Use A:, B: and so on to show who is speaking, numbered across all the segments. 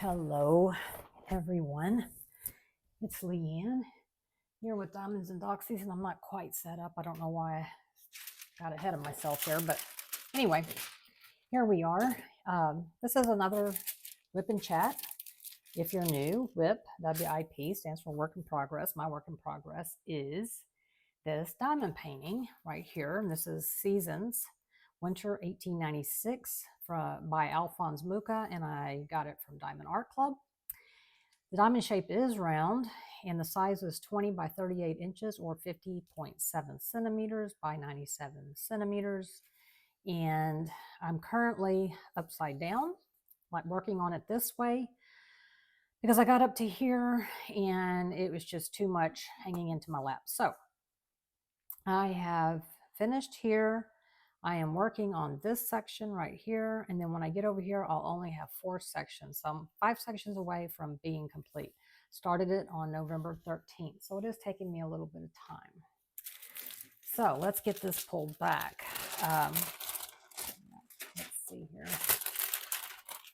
A: Hello, everyone. It's Leanne here with Diamonds and Doxies, and I'm not quite set up. I don't know why I got ahead of myself here, but anyway, here we are. This is another WIP and Chat. If you're new, WIP, WIP, stands for Work in Progress. My work in progress is this diamond painting right here, and this is Seasons, Winter 1896 by Alphonse Mucha, and I got it from Diamond Art Club. The diamond shape is round, and the size is 20 by 38 inches or 50.7 centimeters by 97 centimeters. And I'm currently upside down, like working on it this way, because I got up to here and it was just too much hanging into my lap. So I have finished here. I am working on this section right here, and then when I get over here, I'll only have 4 sections. So I'm 5 sections away from being complete. Started it on November 13th, so it is taking me a little bit of time. So let's get this pulled back. Let's see here.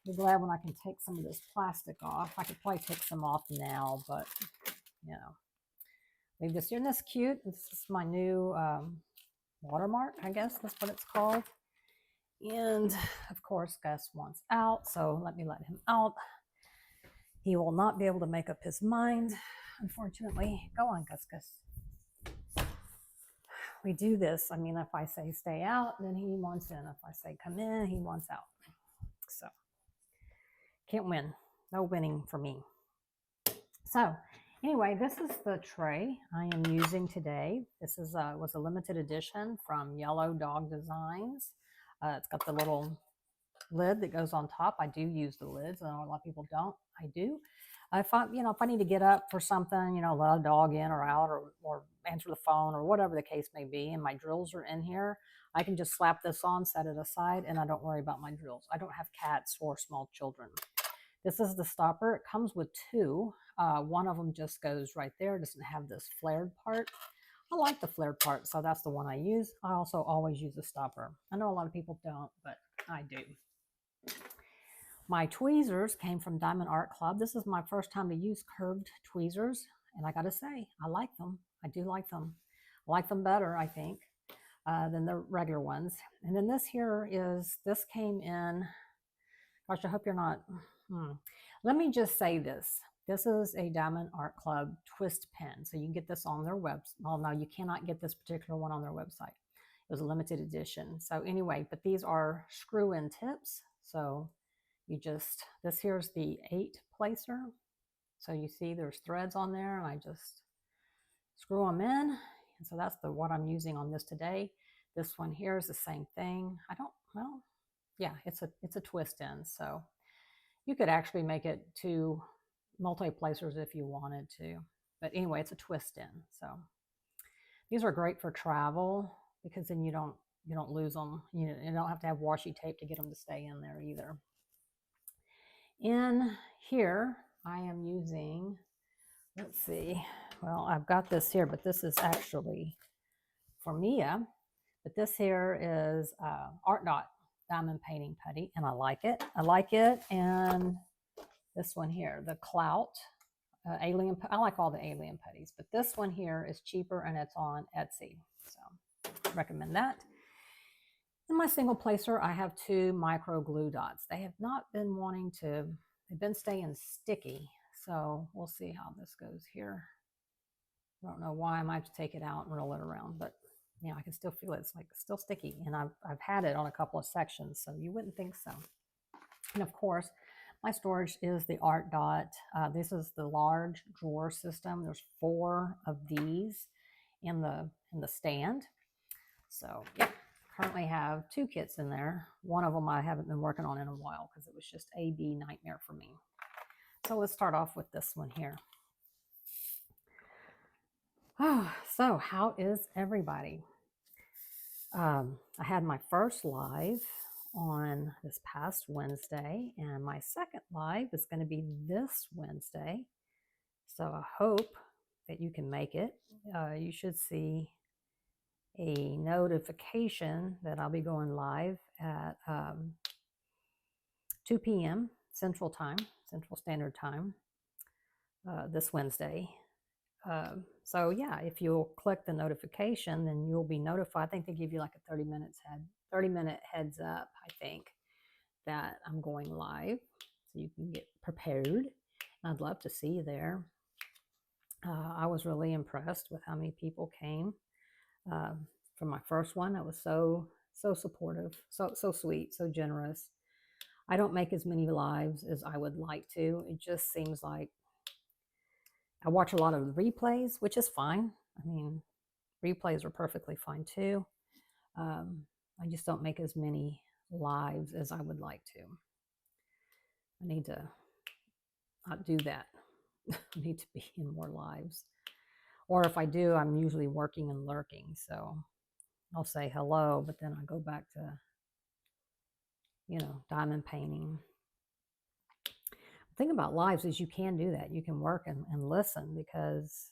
A: Be glad when I can take some of this plastic off. I could probably take some off now, but you know, leave this here. And this is cute. This is my new watermark, I guess that's what it's called. And of course Gus wants out, so let him out. He will not be able to make up his mind, unfortunately. Go on, Gus. We do this. I mean, if I say stay out, then he wants in. If I say come in, he wants out. So can't win. No winning for me. So anyway, this is the tray I am using today. This is was a limited edition from Yellow Dog Designs. It's got the little lid that goes on top. I do use the lids. I know a lot of people don't. I do. If I need to get up for something, let a dog in or out, or answer the phone or whatever the case may be, and my drills are in here, I can just slap this on, set it aside, and I don't worry about my drills. I don't have cats or small children. This is the stopper. It comes with 2. One of them just goes right there. It doesn't have this flared part. I like the flared part, so that's the one I use. I also always use a stopper. I know a lot of people don't, but I do. My tweezers came from Diamond Art Club. This is my first time to use curved tweezers, and I gotta say, I like them. I do like them. I like them better, I think, than the regular ones. And then this came in, gosh, I hope you're not, let me just say this. This is a Diamond Art Club twist pen. So you can get this on their website. Well, no, you cannot get this particular one on their website. It was a limited edition. So anyway, but these are screw-in tips. So this here's the 8 placer. So you see there's threads on there, and I just screw them in. And so that's what I'm using on this today. This one here is the same thing. It's a twist in. So you could actually make it 2 multi-placers if you wanted to. But anyway, it's a twist in. So these are great for travel, because then you don't lose them. You don't have to have washi tape to get them to stay in there either. In here, I am using, let's see, well, I've got this here, but this is actually for Mia. But this here is Art Dot diamond painting putty, and I like it. And this one here, the Clout Alien, I like all the alien putties, but this one here is cheaper, and it's on Etsy. So recommend that. In my single placer, I have 2 micro glue dots. They have not been they've been staying sticky. So we'll see how this goes here. I don't know why. I might have to take it out and roll it around, but I can still feel it. It's like still sticky, and I've had it on a couple of sections, so you wouldn't think so. And of course, my storage is the Art Dot. This is the large drawer system. There's 4 of these in the stand. So yeah, currently have 2 kits in there. One of them I haven't been working on in a while because it was just a nightmare for me. So let's start off with this one here. So how is everybody? I had my first live on this past Wednesday, and my second live is going to be this Wednesday. So I hope that you can make it. You should see a notification that I'll be going live at 2 p.m. Central Standard Time, this Wednesday. So yeah, if you'll click the notification, then you'll be notified. I think they give you like a 30-minute heads up, I think, that I'm going live, so you can get prepared. I'd love to see you there. I was really impressed with how many people came for my first one. That was so supportive, so sweet, so generous. I don't make as many lives as I would like to. It just seems like I watch a lot of replays, which is fine. I mean, replays are perfectly fine too. I just don't make as many lives as I would like to. I need to not do that. I need to be in more lives. Or if I do, I'm usually working and lurking. So I'll say hello, but then I go back to, diamond painting. The thing about lives is you can do that. You can work and listen, because,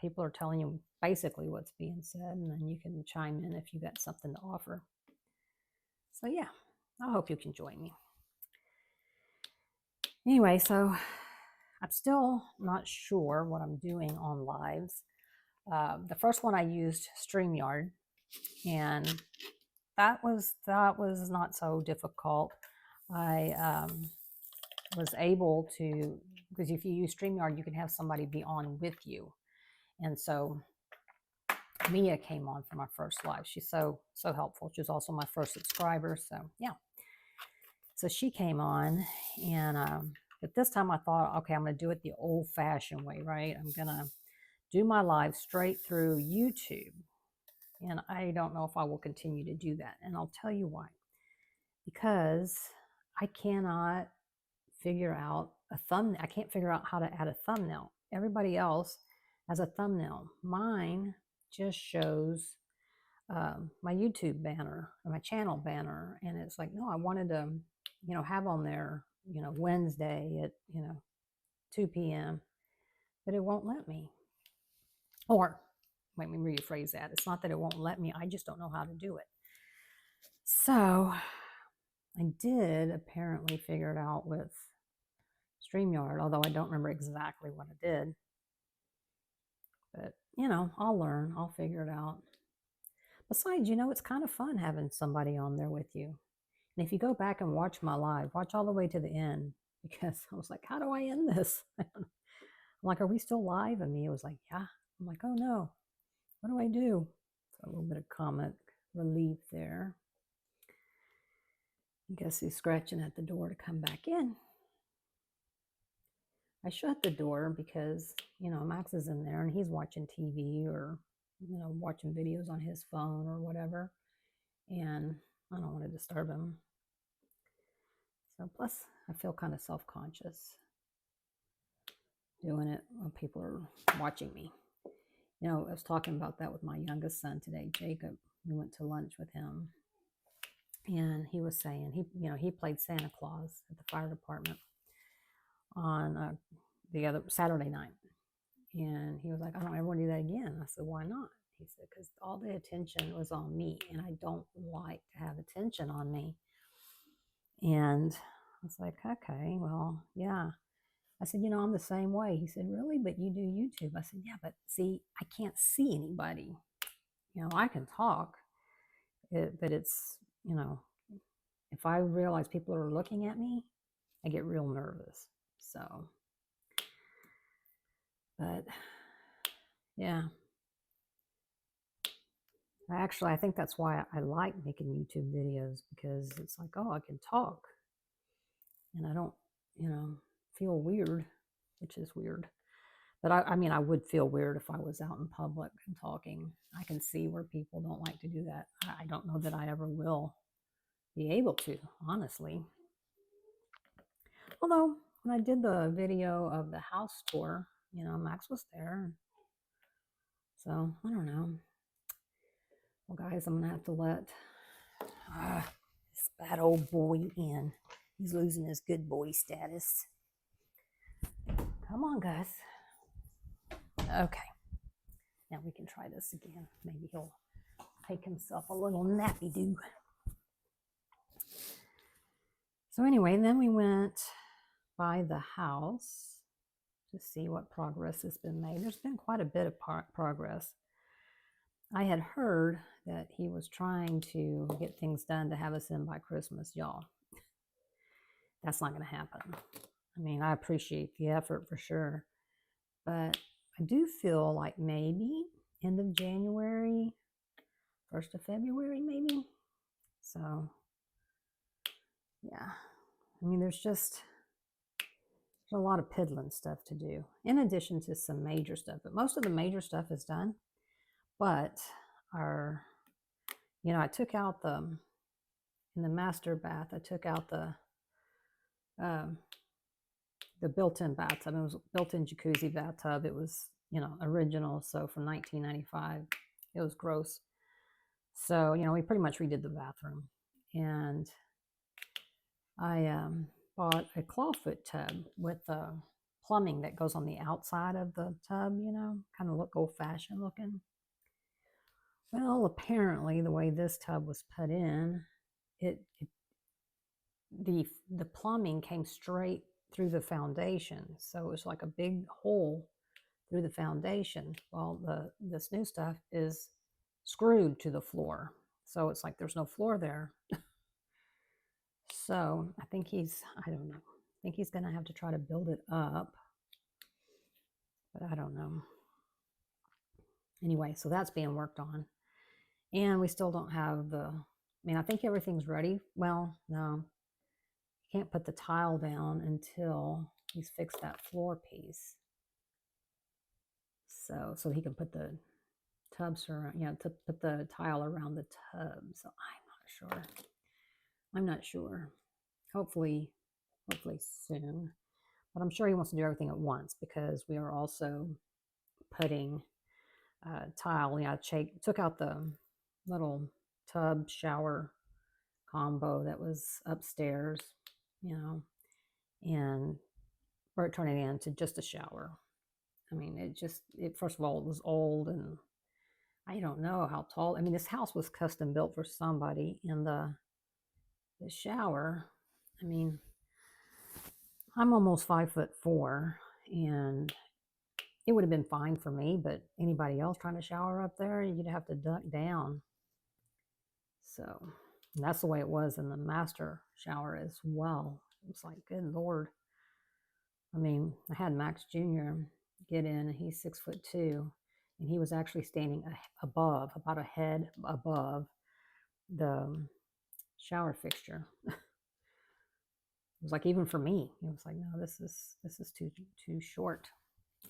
A: people are telling you basically what's being said, and then you can chime in if you got something to offer. So yeah, I hope you can join me. Anyway, so I'm still not sure what I'm doing on lives. The first one I used StreamYard, and that was not so difficult. I was able to, because if you use StreamYard, you can have somebody be on with you. And so Mia came on for my first live. She's so helpful. She was also my first subscriber. So yeah. So she came on, and but this time I thought, okay, I'm going to do it the old-fashioned way, right? I'm going to do my live straight through YouTube. And I don't know if I will continue to do that. And I'll tell you why. Because I cannot figure out a thumbnail. I can't figure out how to add a thumbnail. Everybody else has a thumbnail. Mine just shows my YouTube banner or my channel banner. And it's like, no, I wanted to, have on there, Wednesday at, 2 p.m. But it won't let me. Or, let me rephrase that. It's not that it won't let me. I just don't know how to do it. So I did apparently figure it out with StreamYard, although I don't remember exactly what I did. But, I'll learn. I'll figure it out. Besides, it's kind of fun having somebody on there with you. And if you go back and watch my live, watch all the way to the end, because I was like, how do I end this? I'm like, are we still live? And Mia was like, yeah. I'm like, oh no, what do I do? So a little bit of comic relief there. I guess he's scratching at the door to come back in. I shut the door because, Max is in there and he's watching TV or, watching videos on his phone or whatever. And I don't want to disturb him. So plus, I feel kind of self-conscious doing it when people are watching me. I was talking about that with my youngest son today, Jacob. We went to lunch with him. And he was saying, he played Santa Claus at the fire department on the other Saturday night. And he was like, I don't ever want to do that again. I said, why not? He said, because all the attention was on me, and I don't like to have attention on me. And I was like, okay, well, yeah. I said, I'm the same way. He said, really? But you do YouTube? I said, yeah, but see, I can't see anybody. I can talk, but it's, if I realize people are looking at me, I get real nervous. So, but yeah. Actually, I think that's why I like making YouTube videos, because it's like, oh, I can talk. And I don't, feel weird, which is weird. But I mean, I would feel weird if I was out in public and talking. I can see where people don't like to do that. I don't know that I ever will be able to, honestly. Although, when I did the video of the house tour, Max was there. So, I don't know. Well, guys, I'm going to have to let this bad old boy in. He's losing his good boy status. Come on, guys. Okay. Now we can try this again. Maybe he'll take himself a little nappy-doo. So anyway, then we went by the house to see what progress has been made. There's been quite a bit of progress. I had heard that he was trying to get things done to have us in by Christmas, y'all. That's not going to happen. I mean, I appreciate the effort for sure, but I do feel like maybe end of January, 1st of February, maybe. So, yeah. I mean, there's a lot of piddling stuff to do, in addition to some major stuff. But most of the major stuff is done. But I took out in the master bath, I took out the built-in bathtub. It was built-in jacuzzi bathtub. It was, original. So from 1995, it was gross. So, we pretty much redid the bathroom. And I bought a clawfoot tub with plumbing that goes on the outside of the tub, kind of look old-fashioned looking. Well, apparently the way this tub was put in, the plumbing came straight through the foundation. So it was like a big hole through the foundation. Well, this new stuff is screwed to the floor. So it's like there's no floor there. So I think I don't know. I think he's going to have to try to build it up. But I don't know. Anyway, so that's being worked on. And we still don't have I think everything's ready. Well, no. You can't put the tile down until he's fixed that floor piece. So he can put the tubs around, to put the tile around the tub. So I'm not sure. Hopefully soon. But I'm sure he wants to do everything at once because we are also putting tile. I took out the little tub shower combo that was upstairs, and we're turning it into just a shower. I mean, first of all, it was old, and I don't know how tall. I mean, this house was custom built for somebody, and the shower, I mean, I'm almost 5'4", and it would have been fine for me, but anybody else trying to shower up there, you'd have to duck down. So that's the way it was in the master shower as well. It was like, good Lord. I mean, I had Max Jr. get in, and he's 6'2", and he was actually standing about a head above the shower fixture. It was like, even for me, it was like, no, this is too short.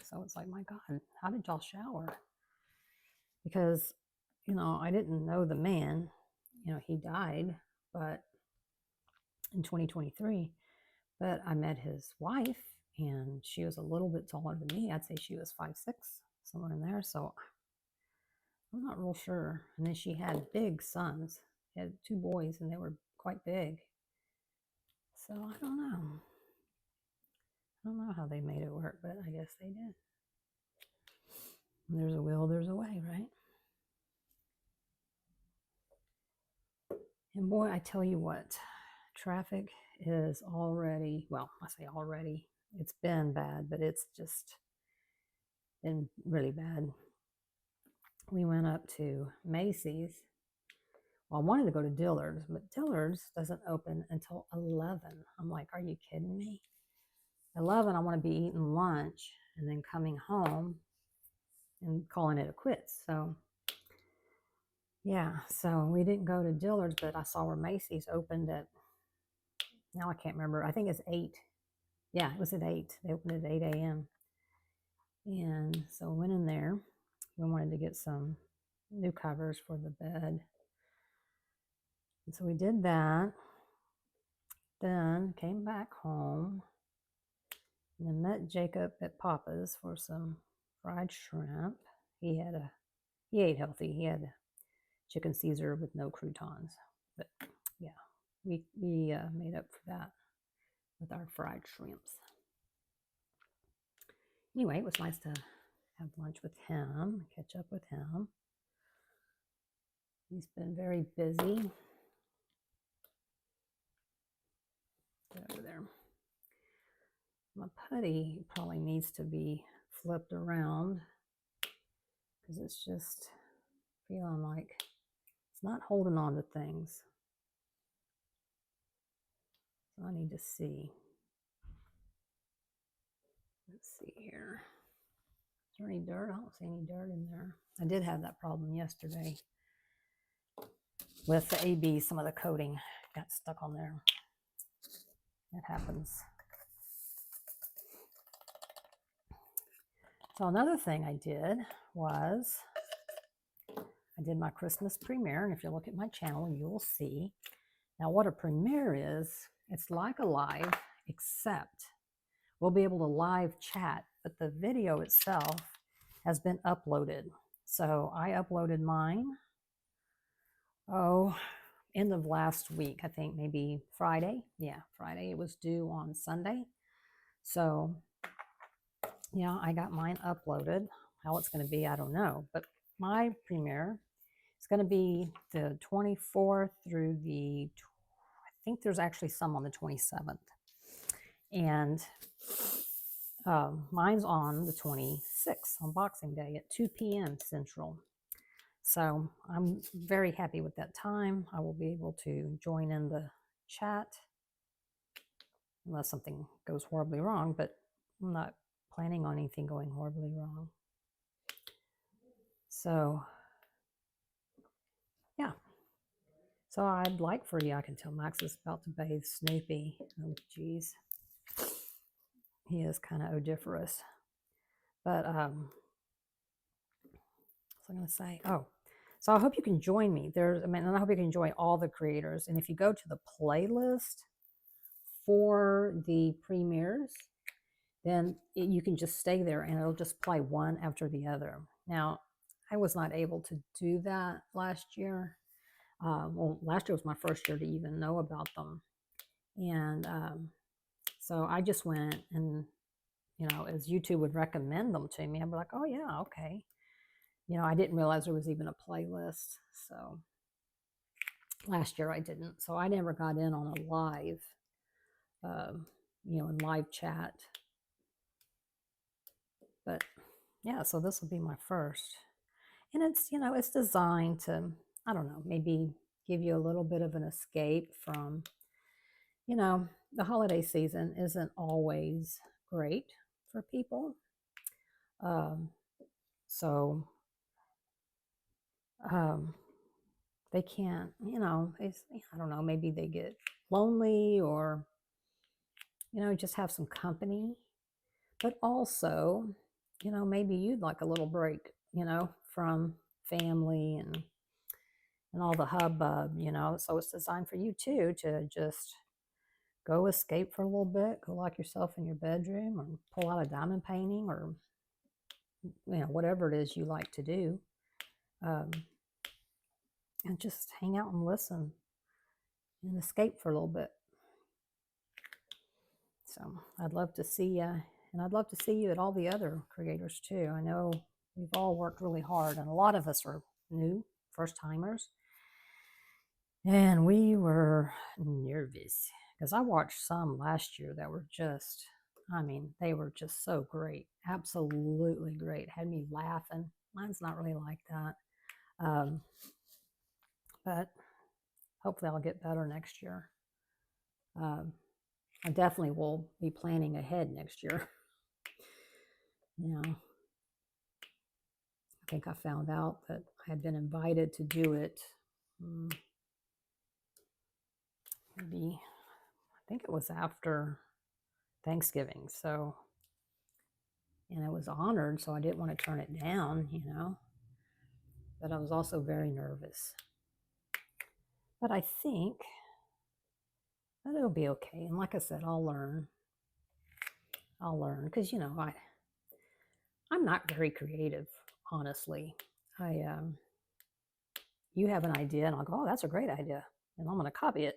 A: So it's like, my God, how did y'all shower? Because, I didn't know the man. He died, but in 2023, but I met his wife, and she was a little bit taller than me. I'd say she was 5'6", somewhere in there. So I'm not real sure. And then she had big sons. She had 2 boys, and they were quite big. So I don't know. I don't know how they made it work, but I guess they did. There's a will, there's a way, right? And boy, I tell you what, traffic is already, well, I say already, it's been bad, but it's just been really bad. We went up to Macy's. Well, I wanted to go to Dillard's, but Dillard's doesn't open until 11. I'm like, are you kidding me? 11, I want to be eating lunch and then coming home and calling it a quits. So yeah, so we didn't go to Dillard's, but I saw where Macy's opened at, now I can't remember, I think it's 8. Yeah, it was at 8. They opened at 8 a.m. And so I went in there. We wanted to get some new covers for the bed. And so we did that. Then came back home and then met Jacob at Papa's for some fried shrimp. He ate healthy. He had chicken Caesar with no croutons. But yeah, we made up for that with our fried shrimps. Anyway, it was nice to have lunch with him, catch up with him. He's been very busy. My putty probably needs to be flipped around because it's just feeling like it's not holding on to things. So I need to see. Let's see here. Is there any dirt? I don't see any dirt in there. I did have that problem yesterday with the AB. Some of the coating got stuck on there. It happens. So another thing I did was I did my Christmas premiere, and if you look at my channel, you will see. Now what a premiere is, it's like a live, except we'll be able to live chat, but the video itself has been uploaded. So I uploaded mine, end of last week, I think maybe Friday. Yeah, Friday. It was due on Sunday. So yeah, I got mine uploaded. How it's going to be, I don't know. But my premiere is going to be the 24th through the, I think there's actually some on the 27th. And mine's on the 26th, on Boxing Day at 2 p.m. Central. So I'm very happy with that time. I will be able to join in the chat unless something goes horribly wrong, but I'm not planning on anything going horribly wrong. So yeah. So I'd like for you, I can tell Max is about to bathe Snoopy. Oh, geez. He is kind of odoriferous. But so I'm going to say, so I hope you can join me. And I hope you can join all the creators. And if you go to the playlist for the premieres, then you can just stay there and it'll just play one after the other. Now, I was not able to do that last year. Well, last year was my first year to even know about them. And so I just went and, as YouTube would recommend them to me, I'd be like, oh yeah, okay. I didn't realize there was even a playlist. So last year I didn't. So I never got in on a live, in live chat. But yeah, so this will be my first. And it's, it's designed to, I don't know, maybe give you a little bit of an escape from, the holiday season isn't always great for people. So they can't, I don't know, maybe they get lonely or, just have some company. But also, maybe you'd like a little break, from family and all the hubbub, So it's designed for you too, to just go escape for a little bit, go lock yourself in your bedroom or pull out a diamond painting or, whatever it is you like to do. And just hang out and listen and escape for a little bit. So I'd love to see you, and I'd love to see you at all the other creators too. I know we've all worked really hard, and a lot of us are new, first timers. And we were nervous because I watched some last year that were just, they were just so great. Absolutely great. Had me laughing. Mine's not really like that. But hopefully I'll get better next year. I definitely will be planning ahead next year. I think I found out that I had been invited to do it. Maybe, I think it was after Thanksgiving. So, and I was honored, so I didn't want to turn it down, But I was also very nervous. But I think that it'll be okay. And like I said, I'll learn. Because, I'm not very creative, honestly. You have an idea, and I'll go, oh, that's a great idea. And I'm going to copy it.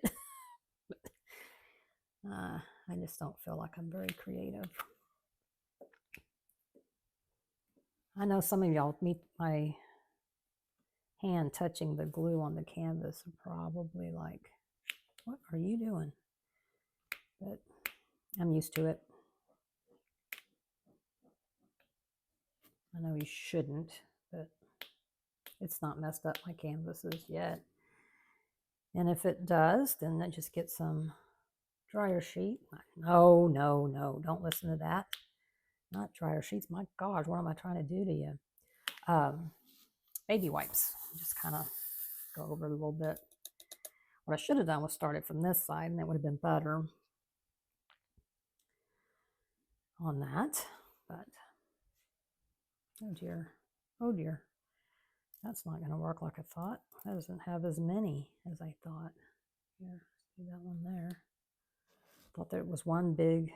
A: I just don't feel like I'm very creative. I know some of y'all meet my hand touching the glue on the canvas are probably like, what are you doing? But I'm used to it. I know you shouldn't, but it's not messed up my canvases yet. And if it does, then I just get some dryer sheet. No, no, no, don't listen to that. Not dryer sheets. My gosh, what am I trying to do to you? Baby wipes. Just kind of go over it a little bit. What I should have done was started from this side, and that would have been better on that. But, oh dear, oh dear. That's not going to work like I thought. That doesn't have as many as I thought. Here, see that one there. Thought there was one big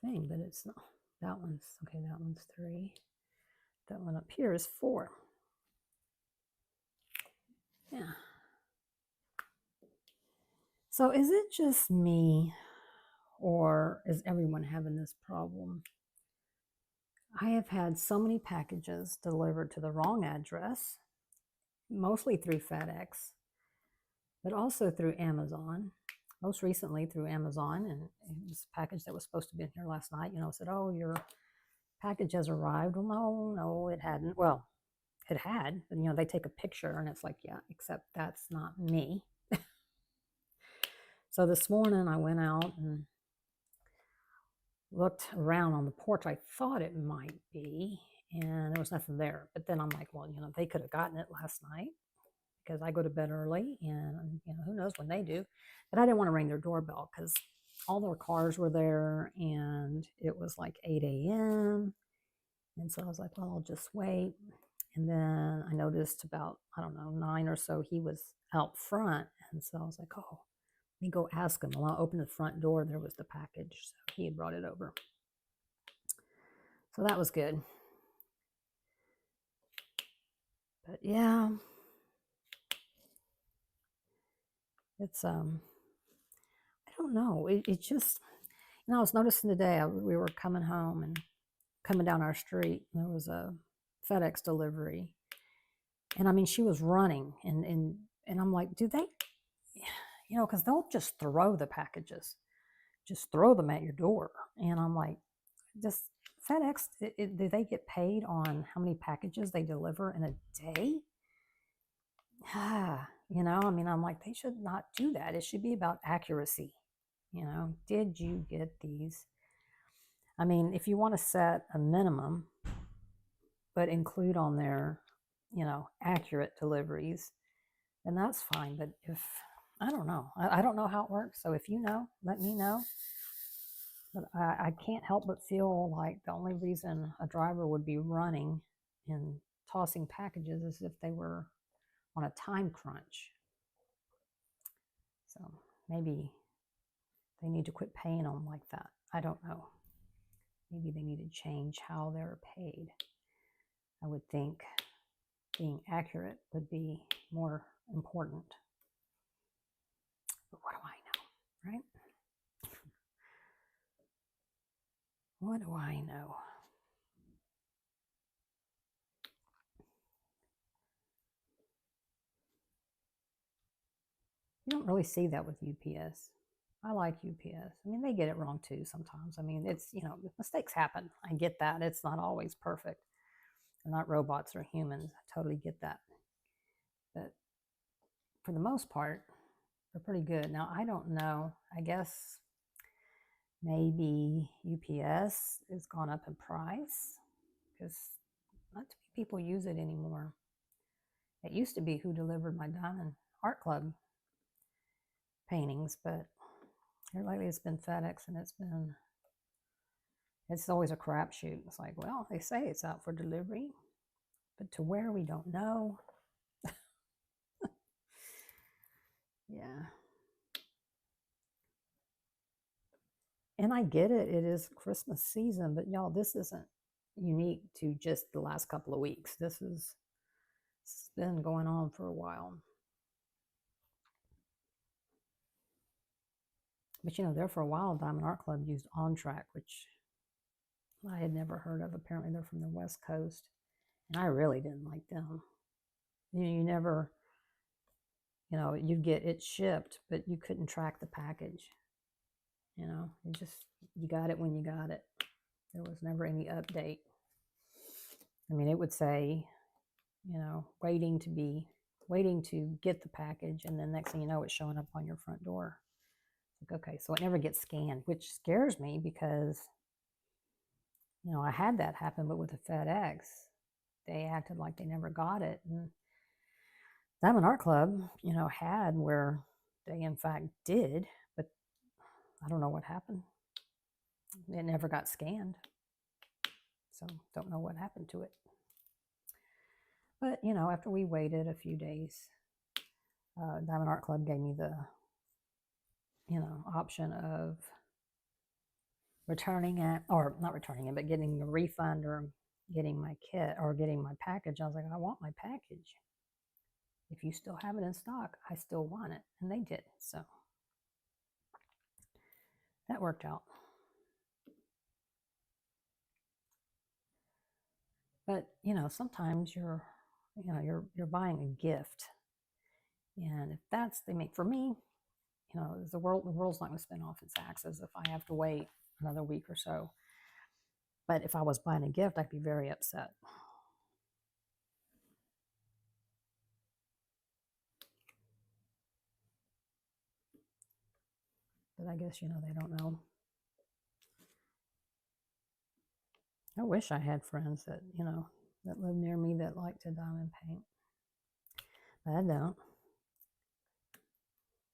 A: thing, but it's not. That one's, okay, that one's 3. That one up here is 4. Yeah. So is it just me, or is everyone having this problem? I have had so many packages delivered to the wrong address, mostly through FedEx, but also through Amazon. Most recently through Amazon, and it was a package that was supposed to be in here last night. You know, said, "Oh, your package has arrived." Well, no, it hadn't. Well, it had, and you know, they take a picture, and it's like, yeah, except that's not me. So this morning I went out and looked around on the porch. I thought it might be, and there was nothing there. But then I'm like, well, you know, they could have gotten it last night because I go to bed early, and you know, who knows when they do. But I didn't want to ring their doorbell because all their cars were there, and it was like 8 a.m. And so I was like, well, I'll just wait. And then I noticed about, I don't know, 9 or so, he was out front. And so I was like, oh, let me go ask him. Well, I opened the front door. There was the package. So he had brought it over. So that was good. But yeah, it's, I don't know. It just, you know, I was noticing today, we were coming home and coming down our street, and there was a FedEx delivery. And I mean, she was running, and I'm like, do they, you know, because they'll just throw the packages, just throw them at your door. And I'm like, does FedEx, do they get paid on how many packages they deliver in a day? You know, I mean, I'm like, they should not do that. It should be about accuracy. You know, did you get these? I mean, if you want to set a minimum, but include on there, you know, accurate deliveries, then that's fine. But if, I don't know, I don't know how it works. So if you know, let me know. But I can't help but feel like the only reason a driver would be running and tossing packages is if they were on a time crunch. So maybe they need to quit paying them like that. I don't know. Maybe they need to change how they're paid. I would think being accurate would be more important. But what do I know, right? What do I know? You don't really see that with UPS. I like UPS. I mean, they get it wrong too sometimes. I mean, it's, you know, mistakes happen. I get that. It's not always perfect. They're not robots or humans. I totally get that. But for the most part, they're pretty good. Now, I don't know. I guess maybe UPS has gone up in price because not too many people use it anymore. It used to be who delivered my Diamond Art Club paintings, but here lately it's been FedEx, and it's always a crapshoot. It's like, well, they say it's out for delivery, but to where, we don't know. Yeah. And I get it. It is Christmas season, but y'all, this isn't unique to just the last couple of weeks. This has been going on for a while. But you know, there for a while, Diamond Art Club used On Track, which I had never heard of. Apparently, they're from the West Coast, and I really didn't like them. You never, you know, you get it shipped, but you couldn't track the package. You know, you got it when you got it. There was never any update. I mean, it would say, you know, waiting to get the package, and then next thing you know, it's showing up on your front door. Like, okay, so it never gets scanned, which scares me because, you know, I had that happen, but with the FedEx, they acted like they never got it. And Diamond Art Club, you know, had where they in fact did, but I don't know what happened. It never got scanned. So don't know what happened to it. But, you know, after we waited a few days, Diamond Art Club gave me the, you know, option of returning it, or not returning it, but getting a refund or getting my kit or getting my package. I was like, I want my package. If you still have it in stock, I still want it. And they did. So that worked out. But, you know, sometimes you're buying a gift. And if that's, they make, for me, you know, the world's not going to spin off its axis if I have to wait another week or so. But if I was buying a gift, I'd be very upset. But I guess, you know, they don't know. I wish I had friends that, you know, that live near me that like to diamond paint. But I don't.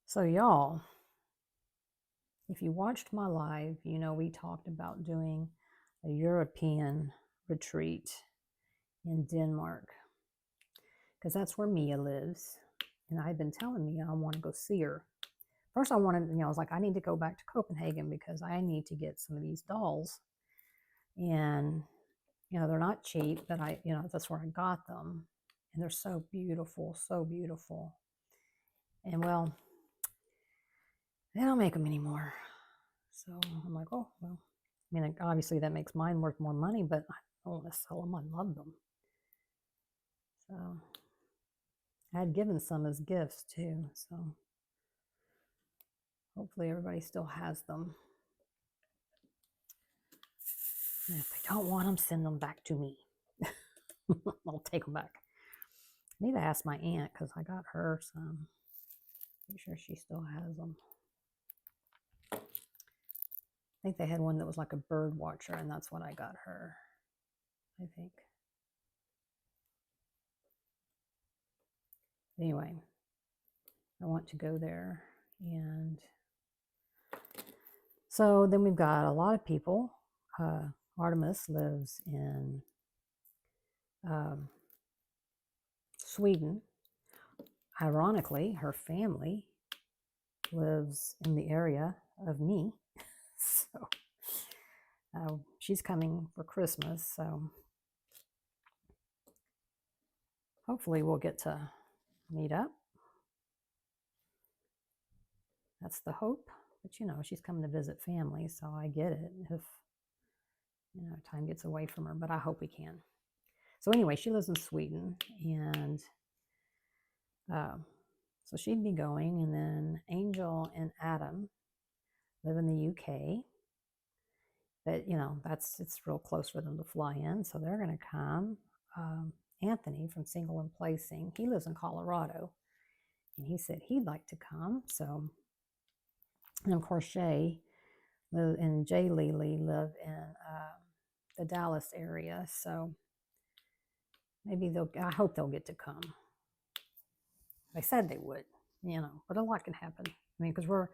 A: So y'all, if you watched my live, you know we talked about doing a European retreat in Denmark, because that's where Mia lives. And I've been telling Mia I want to go see her. First I wanted, you know, I was like, I need to go back to Copenhagen because I need to get some of these dolls. And, you know, they're not cheap, but you know, that's where I got them. And they're so beautiful, so beautiful. And well, they don't make them anymore. So I'm like, oh, well, I mean, obviously that makes mine worth more money, but I don't want to sell them. I love them. So I had given some as gifts too. So hopefully everybody still has them. And if they don't want them, send them back to me. I'll take them back. I need to ask my aunt because I got her some. Make sure she still has them. I think they had one that was like a bird watcher, and that's what I got her, I think. Anyway, I want to go there. And so then we've got a lot of people. Artemis lives in Sweden. Ironically, her family lives in the area of me. So she's coming for Christmas. So hopefully we'll get to meet up. That's the hope. But, you know, she's coming to visit family, so I get it if, you know, time gets away from her. But I hope we can. So anyway, she lives in Sweden, and so she'd be going. And then Angel and Adam live in the UK. But, you know, it's real close for them to fly in, so they're going to come. Anthony from Single and Placing, he lives in Colorado, and he said he'd like to come. So, and of course, Shay and Jay Lely live in the Dallas area, so maybe I hope they'll get to come. They said they would, you know, but a lot can happen. I mean, because we're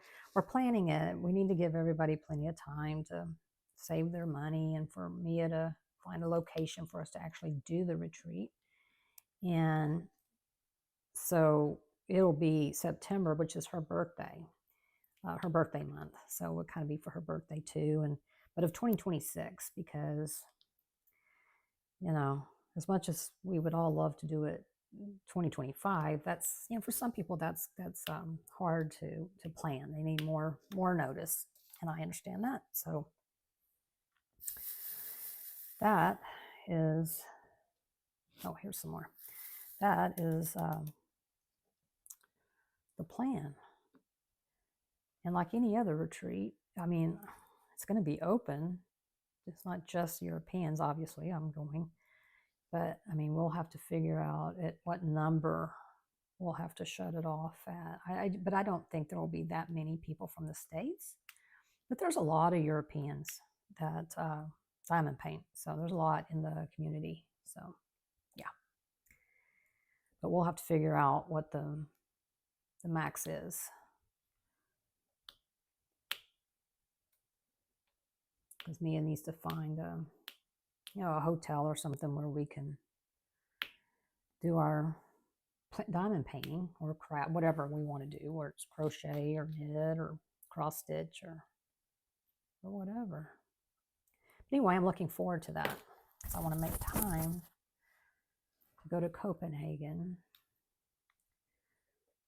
A: planning it. We need to give everybody plenty of time to save their money and for Mia to find a location for us to actually do the retreat. And so it'll be September, which is her birthday month. So it would kind of be for her birthday too. But of 2026, because, you know, as much as we would all love to do it 2025, that's, you know, for some people that's hard to plan. They need more notice, and I understand that. So that is, oh, here's some more. That is the plan. And like any other retreat, I mean, it's going to be open. It's not just Europeans, obviously. I'm going. But I mean, we'll have to figure out at what number we'll have to shut it off at. But I don't think there will be that many people from the States. But there's a lot of Europeans that diamond paint. So there's a lot in the community. So yeah. But we'll have to figure out what the max is. Because Mia needs to find a hotel or something where we can do our diamond painting or craft, whatever we want to do, where it's crochet or knit or cross stitch or whatever. But anyway, I'm looking forward to that because I want to make time to go to Copenhagen.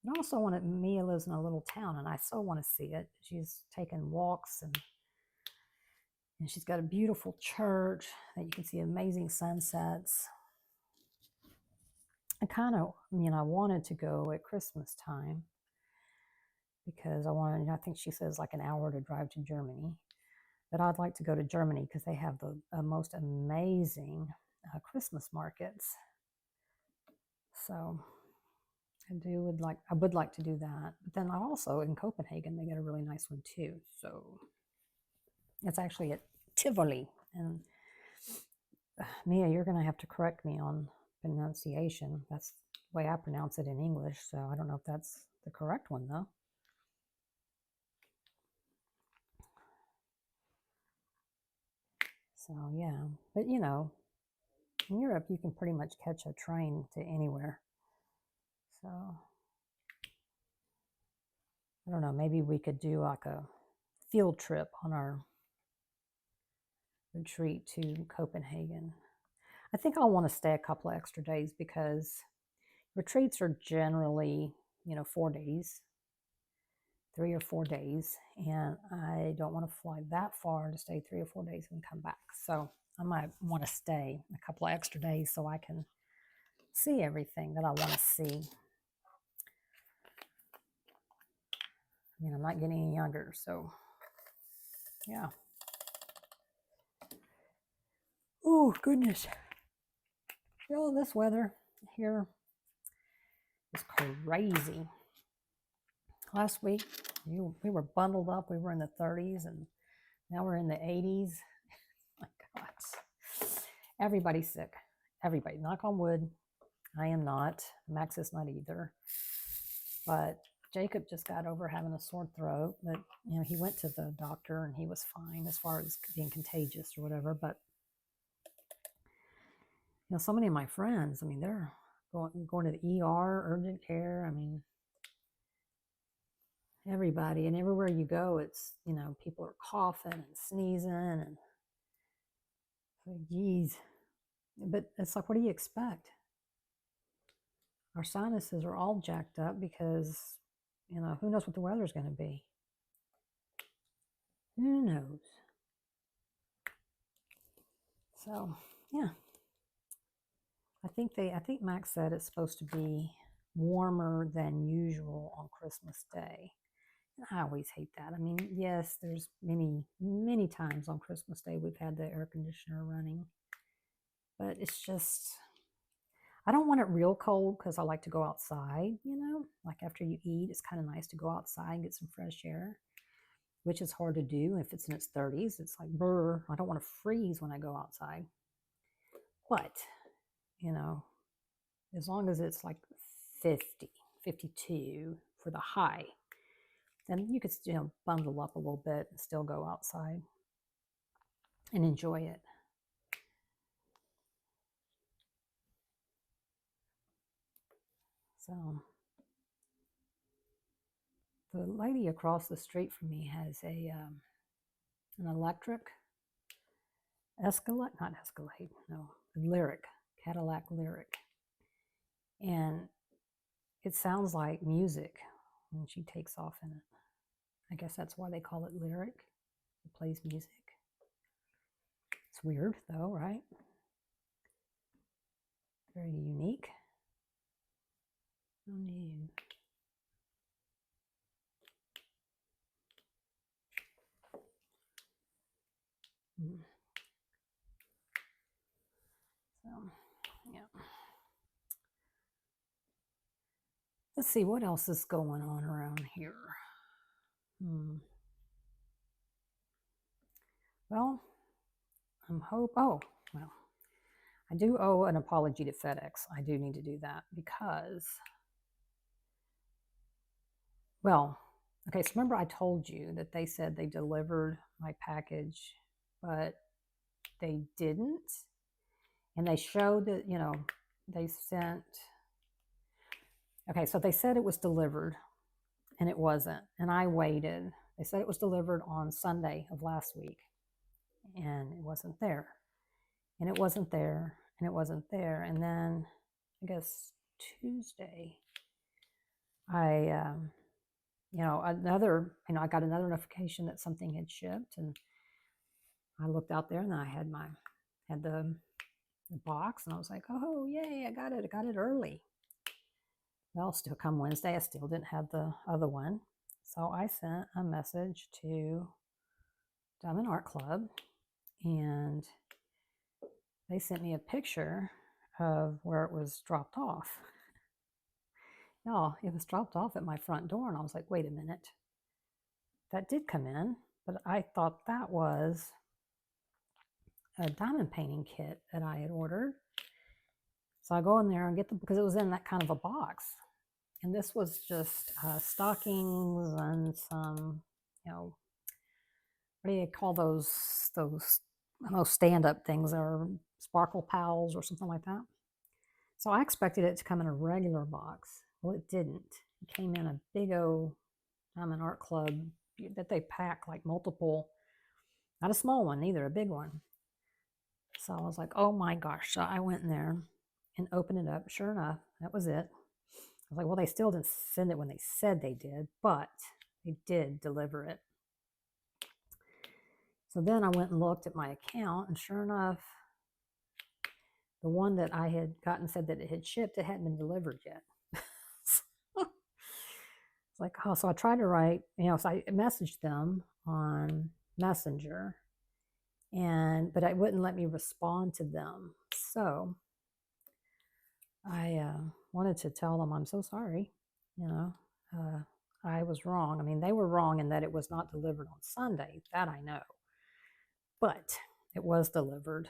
A: And I also want to, Mia lives in a little town and I so want to see it. She's taken walks and she's got a beautiful church that you can see amazing sunsets. I wanted to go at Christmas time because I think she says like an hour to drive to Germany. But I'd like to go to Germany because they have the most amazing Christmas markets. So I would like to do that. But then also in Copenhagen, they get a really nice one too. So it's actually at Tivoli. And Mia, you're going to have to correct me on pronunciation. That's the way I pronounce it in English. So I don't know if that's the correct one though. So yeah, but in Europe you can pretty much catch a train to anywhere. So I don't know, maybe we could do like a field trip on our retreat to Copenhagen. I think I'll want to stay a couple of extra days because retreats are generally, 4 days, 3 or 4 days. And I don't want to fly that far to stay 3 or 4 days and come back. So I might want to stay a couple of extra days so I can see everything that I want to see. I mean, I'm not getting any younger, so yeah. Oh, goodness. This weather here is crazy. Last week, we were bundled up. We were in the 30s, and now we're in the 80s. My God. Everybody's sick. Everybody. Knock on wood. I am not. Max is not either. But Jacob just got over having a sore throat. But, he went to the doctor, and he was fine as far as being contagious or whatever. But, so many of my friends, I mean, they're going to the ER, urgent care. I mean, everybody, and everywhere you go, it's, people are coughing and sneezing and geez. But it's like, what do you expect? Our sinuses are all jacked up because, who knows what the weather's going to be? Who knows? So, yeah. I think Max said it's supposed to be warmer than usual on Christmas Day. And I always hate that. I mean, yes, there's many, many times on Christmas Day we've had the air conditioner running. But it's just, I don't want it real cold because I like to go outside, like after you eat, it's kind of nice to go outside and get some fresh air, which is hard to do. If it's in its 30s, it's like, brr, I don't want to freeze when I go outside. But, as long as it's like 50, 52 for the high, then you could, bundle up a little bit and still go outside and enjoy it. So the lady across the street from me has an electric Escalade, not Escalade, no, Lyric, Cadillac Lyric. And it sounds like music when she takes off in it. I guess that's why they call it Lyric. It plays music. It's weird though, right? Very unique. Oh, new. So Let's see what else is going on around here. Well, oh, well, I do owe an apology to FedEx. I do need to do that because, well, okay, so remember I told you that they said they delivered my package, but they didn't. And they showed that, you know, they sent, okay, so they said it was delivered and it wasn't. And I waited. They said it was delivered on Sunday of last week and it wasn't there. And it wasn't there and it wasn't there. And then I guess Tuesday, I I got another notification that something had shipped, and I looked out there and I had the box, and I was like, oh yay, I got it early. Well, still come Wednesday, I still didn't have the other one. So I sent a message to Diamond Art Club, and they sent me a picture of where it was dropped off. No, it was dropped off at my front door, and I was like, wait a minute. That did come in, but I thought that was a diamond painting kit that I had ordered. So I go in there and get because it was in that kind of a box. And this was just stockings and some, you know, what do you call those stand-up things, or sparkle pals or something like that. So I expected it to come in a regular box. Well, it didn't. It came in a big old Diamond Art Club that they pack like multiple, not a small one either, a big one. So I was like, oh my gosh. So I went in there and opened it up. Sure enough, that was it. I was like, well, they still didn't send it when they said they did, but they did deliver it. So then I went and looked at my account, and sure enough, the one that I had gotten said that it had shipped, it hadn't been delivered yet. It's like, oh, so I tried to write, so I messaged them on Messenger, but it wouldn't let me respond to them. So I wanted to tell them, I'm so sorry, I was wrong. I mean, they were wrong in that it was not delivered on Sunday, that I know, but it was delivered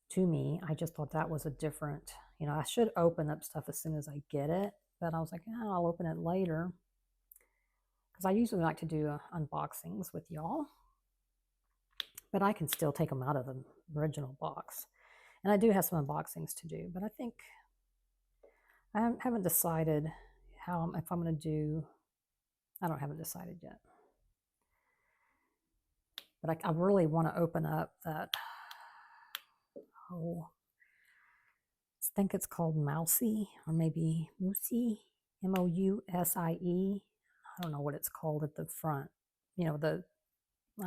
A: to me. I just thought that was a different, I should open up stuff as soon as I get it, but I was like, oh, I'll open it later, because I usually like to do unboxings with y'all, but I can still take them out of the original box. And I do have some unboxings to do, but I think I haven't decided if I'm going to do, I haven't decided yet. But I really want to open up that, I think it's called Mousy, or maybe Mousy, Mousie. I don't know what it's called at the front. I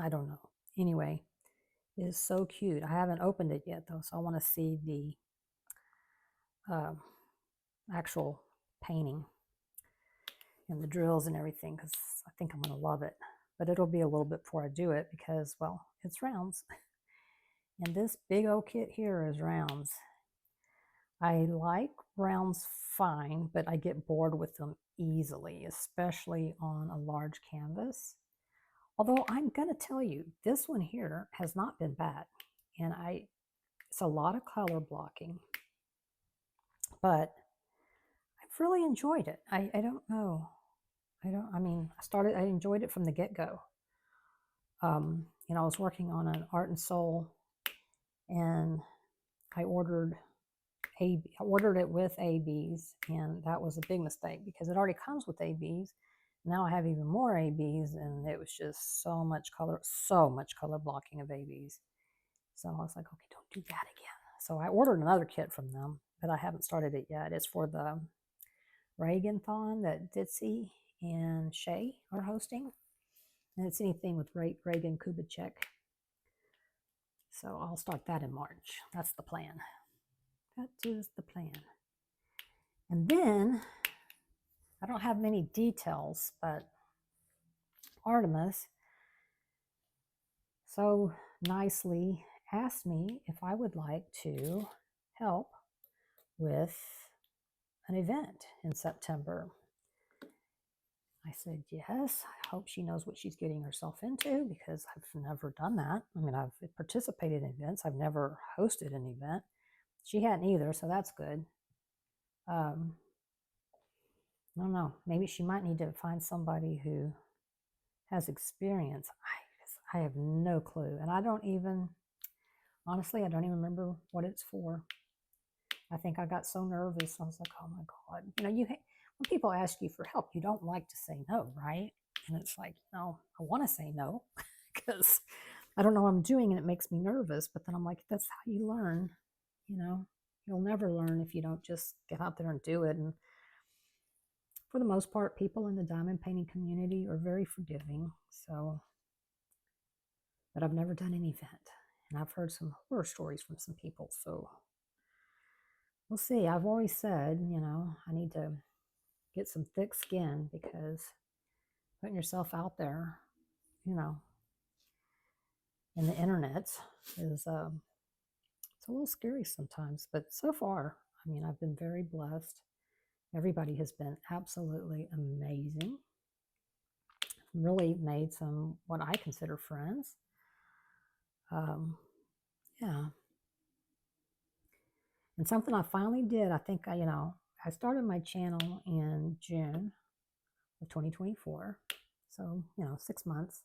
A: don't know. Anyway, it is so cute. I haven't opened it yet, though, so I want to see the actual painting and the drills and everything, because I think I'm going to love it. But it'll be a little bit before I do it because, well, it's rounds. And this big old kit here is rounds. I like rounds fine, but I get bored with them easily, especially on a large canvas. Although I'm going to tell you, this one here has not been bad. And it's a lot of color blocking, but I've really enjoyed it. I don't know. I enjoyed it from the get-go. I was working on an Art and Soul, and I ordered it with ABs, and that was a big mistake because it already comes with ABs. Now I have even more ABs, and it was just so much color blocking of ABs. So I was like, okay, don't do that again. So I ordered another kit from them, but I haven't started it yet. It's for the Reagan-thon that Ditzy and Shay are hosting. And it's anything with Reagan Kubitschek. So I'll start that in March. That's the plan. That is the plan. And then, I don't have many details, but Artemis so nicely asked me if I would like to help with an event in September. I said, yes, I hope she knows what she's getting herself into, because I've never done that. I mean, I've participated in events. I've never hosted an event. She hadn't either, so that's good. I don't know. Maybe she might need to find somebody who has experience. I have no clue. And I don't even, honestly, I don't even remember what it's for. I think I got so nervous. I was like, oh my God. You know, when people ask you for help, you don't like to say no, right? And it's like, no, I want to say no because I don't know what I'm doing and it makes me nervous. But then I'm like, that's how you learn. You know, you'll never learn if you don't just get out there and do it. And for the most part, people in the diamond painting community are very forgiving. So, but I've never done an event. And I've heard some horror stories from some people. So we'll see. I've always said, you know, I need to get some thick skin, because putting yourself out there, you know, in the internet is it's a little scary sometimes. But so far, I mean, I've been very blessed. Everybody has been absolutely amazing. Really made some what I consider friends. Yeah. And something I finally did, I think I started my channel in June of 2024. So, 6 months.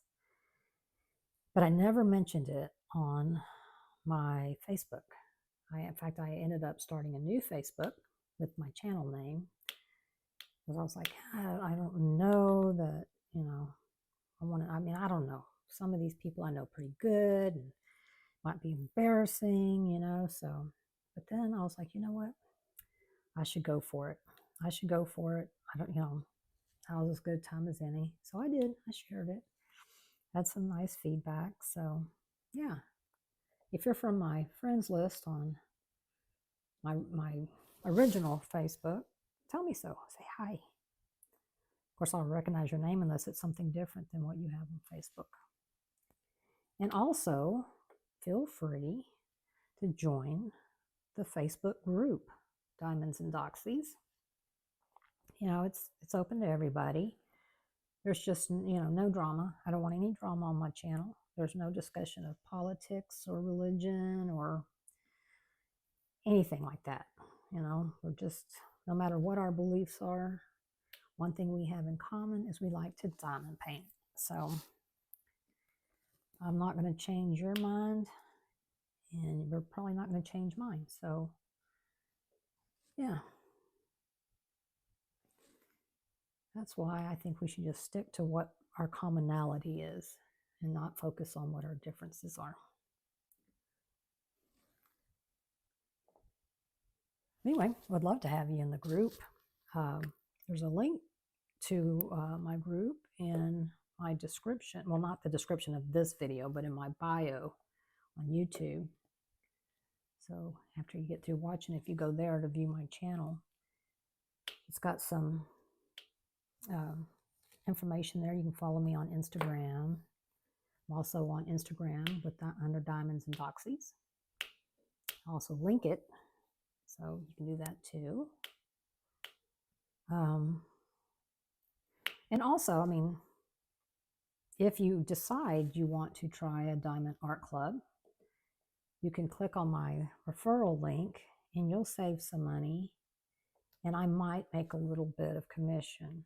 A: But I never mentioned it on my Facebook. In fact, I ended up starting a new Facebook with my channel name, because I was like, I don't know that, I don't know. Some of these people I know pretty good and might be embarrassing, so, but then I was like, you know what? I should go for it. I should go for it. I don't, now's as good a time as any. So I did. I shared it. Had some nice feedback. So, yeah. If you're from my friends list on my original Facebook, tell me so. Say hi. Of course, I'll recognize your name unless it's something different than what you have on Facebook. And also, feel free to join the Facebook group, Diamonds and Doxies. It's open to everybody. There's just, no drama. I don't want any drama on my channel. There's no discussion of politics or religion or anything like that. We're just, no matter what our beliefs are, one thing we have in common is we like to diamond paint. So I'm not going to change your mind, and you're probably not going to change mine. So, yeah. That's why I think we should just stick to what our commonality is and not focus on what our differences are. Anyway, I'd love to have you in the group. There's a link to my group in my description. Well, not the description of this video, but in my bio on YouTube. So after you get through watching, if you go there to view my channel, it's got some information there. You can follow me on Instagram. I'm also on Instagram under Diamonds and Doxies. I'll also link it, so you can do that too. And also, if you decide you want to try a diamond art club, you can click on my referral link and you'll save some money, and I might make a little bit of commission.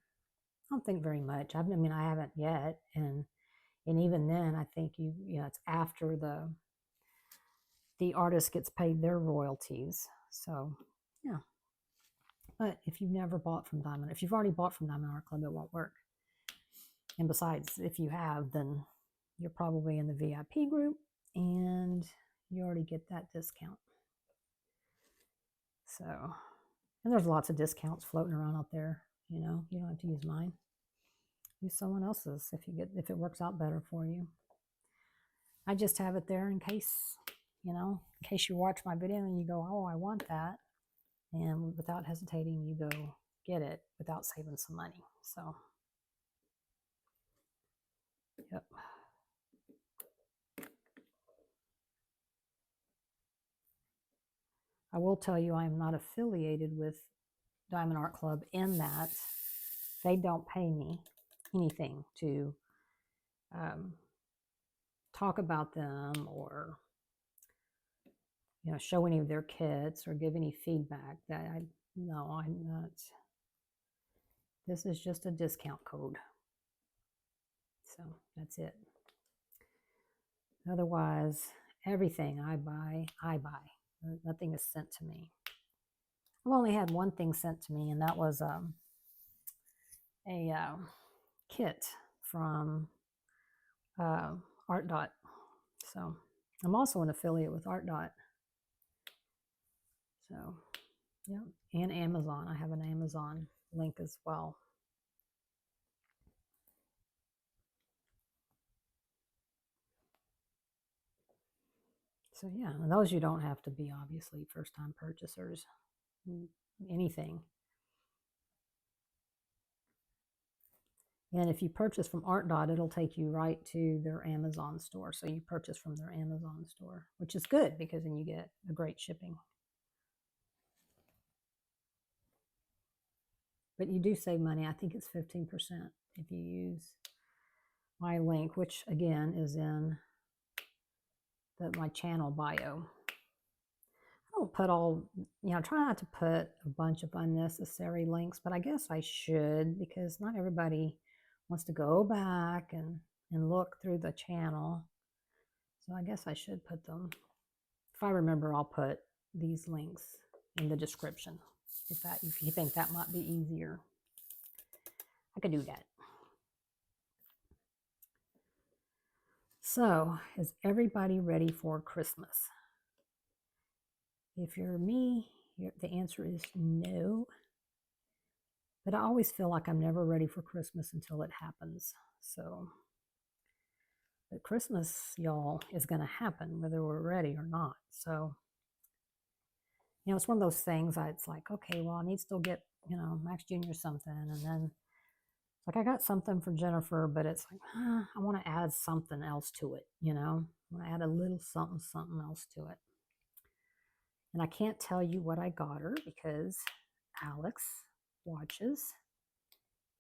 A: I don't think very much. I haven't yet, and even then, I think it's after the artist gets paid their royalties. So, yeah. But if you've never bought from Diamond, if you've already bought from Diamond Art Club, it won't work. And besides, if you have, then you're probably in the VIP group and you already get that discount. So, and there's lots of discounts floating around out there. You don't have to use mine. Use someone else's if it works out better for you. I just have it there in case, in case you watch my video and you go, oh, I want that. And without hesitating, you go get it without saving some money. So, yep. I will tell you, I am not affiliated with Diamond Art Club in that they don't pay me anything to talk about them or, you know, show any of their kits or give any feedback. No, I'm not. This is just a discount code. So that's it. Otherwise, everything I buy. Nothing is sent to me. I've only had one thing sent to me, and that was a kit from Art Dot. So I'm also an affiliate with Art Dot. So, yeah, and Amazon. I have an Amazon link as well. So yeah, and those you don't have to be, obviously, first-time purchasers. Anything. And if you purchase from Art Dot, it'll take you right to their Amazon store. So you purchase from their Amazon store, which is good because then you get a great shipping. But you do save money. I think it's 15% if you use my link, which again is in my channel bio. I don't put all, you know, try not to put a bunch of unnecessary links, but I guess I should because not everybody wants to go back and look through the channel. So I guess I should put them. If I remember, I'll put these links in the description. If you think that might be easier, I could do that. So, is everybody ready for Christmas? If you're me, the answer is no. But I always feel like I'm never ready for Christmas until it happens. So, but Christmas, y'all, is going to happen whether we're ready or not. So, you know, it's one of those things. It's like, okay, well, I need to still get, you know, Max Jr. something, and then like I got something for Jennifer, but it's like, I want to add something else to it, you know? I want to add a little something else to it. And I can't tell you what I got her because Alex watches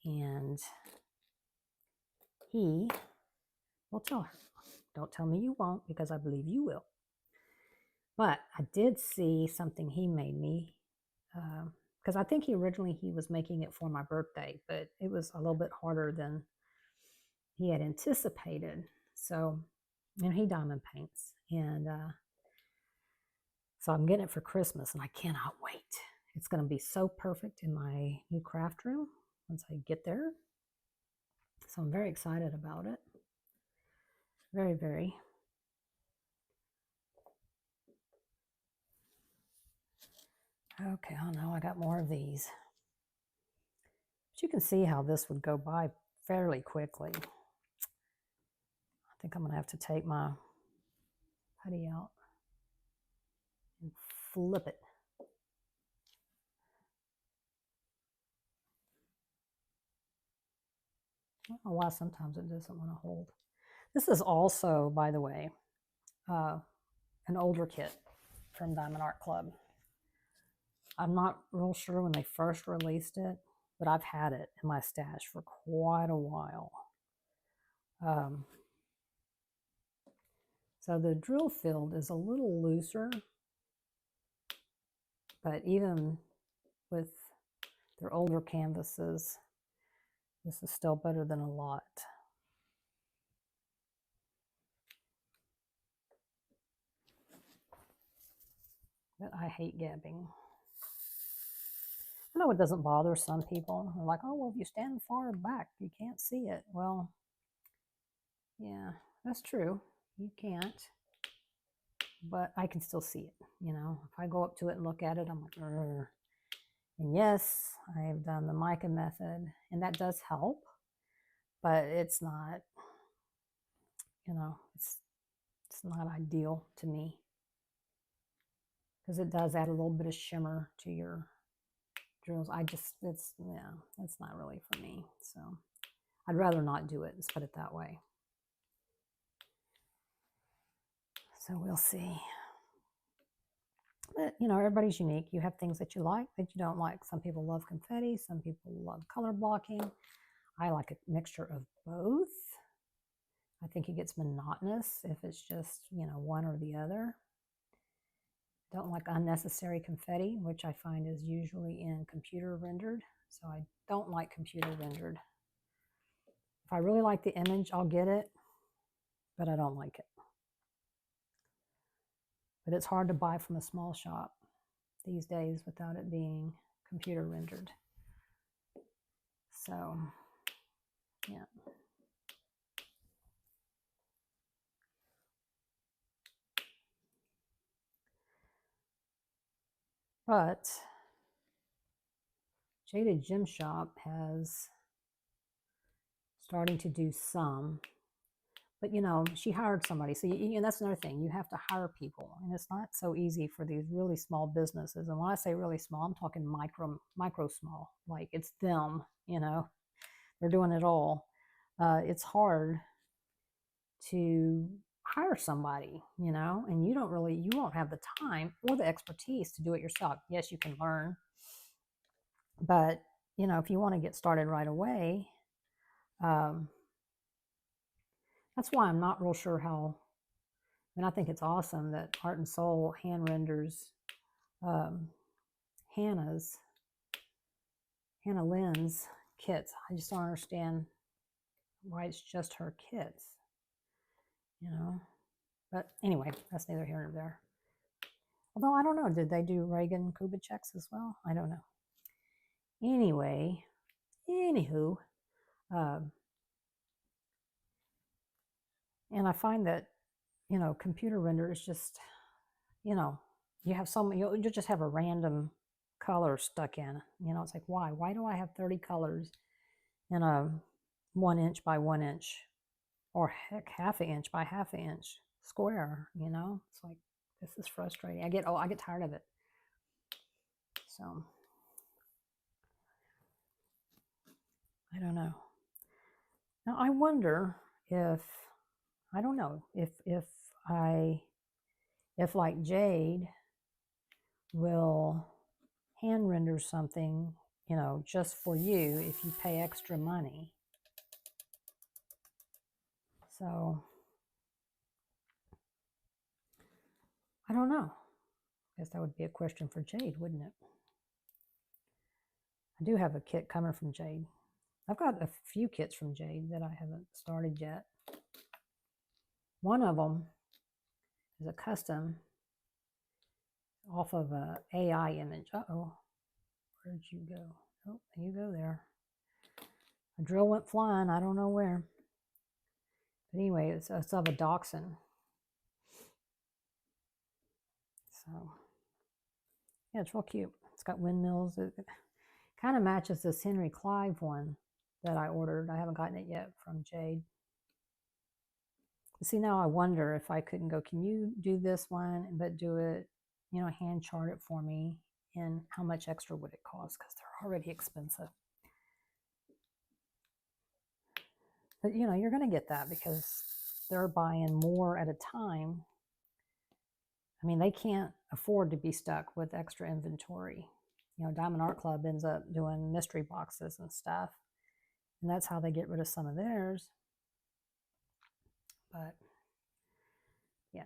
A: and he will tell her. Don't tell me you won't because I believe you will. But I did see something he made me because I think he was making it for my birthday, but it was a little bit harder than he had anticipated. So, and he diamond paints, and so I'm getting it for Christmas, and I cannot wait. It's going to be so perfect in my new craft room once I get there. So I'm very excited about it. Very, very. Okay, oh no, I got more of these. But you can see how this would go by fairly quickly. I think I'm going to have to take my putty out and flip it. I don't know why sometimes it doesn't want to hold. This is also, by the way, an older kit from Diamond Art Club. I'm not real sure when they first released it, but I've had it in my stash for quite a while. So the drill field is a little looser, but even with their older canvases, this is still better than a lot. But I hate gabbing. I know it doesn't bother some people. They're like, oh, well, if you stand far back, you can't see it. Well, yeah, that's true. You can't. But I can still see it, you know. If I go up to it and look at it, I'm like, Rrr. And yes, I've done the mica method, and that does help. But it's not, you know, it's not ideal to me. Because it does add a little bit of shimmer to your drills. It's not really for me. So I'd rather not do it. Let's put it that way. So we'll see. But, you know, everybody's unique. You have things that you like, that you don't like. Some people love confetti. Some people love color blocking. I like a mixture of both. I think it gets monotonous if it's just, you know, one or the other. Don't like unnecessary confetti, which I find is usually in computer rendered. So I don't like computer rendered. If I really like the image, I'll get it, but I don't like it. But it's hard to buy from a small shop these days without it being computer rendered. So, yeah. But Jaded Gem Shop has starting to do some. But, you know, she hired somebody. So, and that's another thing. You have to hire people. And it's not so easy for these really small businesses. And when I say really small, I'm talking micro small. Like it's them, you know, they're doing it all. It's hard to hire somebody, you know, and you won't have the time or the expertise to do it yourself. Yes, you can learn. But, you know, if you want to get started right away, that's why I'm not real sure how. I mean, I think it's awesome that Art and Soul hand renders Hannah Lynn's kits. I just don't understand why it's just her kits, you know. But anyway, that's neither here nor there. Although I don't know, did they do Reagan Kubitschek's as well? I don't know. Anyway, anywho, and I find that, you know, computer render is just, you know, you have you just have a random color stuck in. You know, it's like, why? Why do I have 30 colors in a 1 inch by 1 inch, or heck, half an inch by half an inch square? You know, it's like, this is frustrating. I get tired of it. So I don't know. Now I wonder if, I don't know, if like Jade will hand render something, you know, just for you if you pay extra money. So I don't know. I guess that would be a question for Jade, wouldn't it? I do have a kit coming from Jade. I've got a few kits from Jade that I haven't started yet. One of them is a custom off of a AI image. Uh-oh, where'd you go? Oh, you go there. A drill went flying, I don't know where. But anyway, it's of a dachshund. So, yeah, it's real cute. It's got windmills. It kind of matches this Henry Clive one that I ordered. I haven't gotten it yet from Jade. See, now I wonder if I couldn't go, can you do this one, but do it, you know, hand chart it for me, and how much extra would it cost? Because they're already expensive. But, you know, you're going to get that because they're buying more at a time. I mean, they can't afford to be stuck with extra inventory. You know, Diamond Art Club ends up doing mystery boxes and stuff, and that's how they get rid of some of theirs. But, yeah.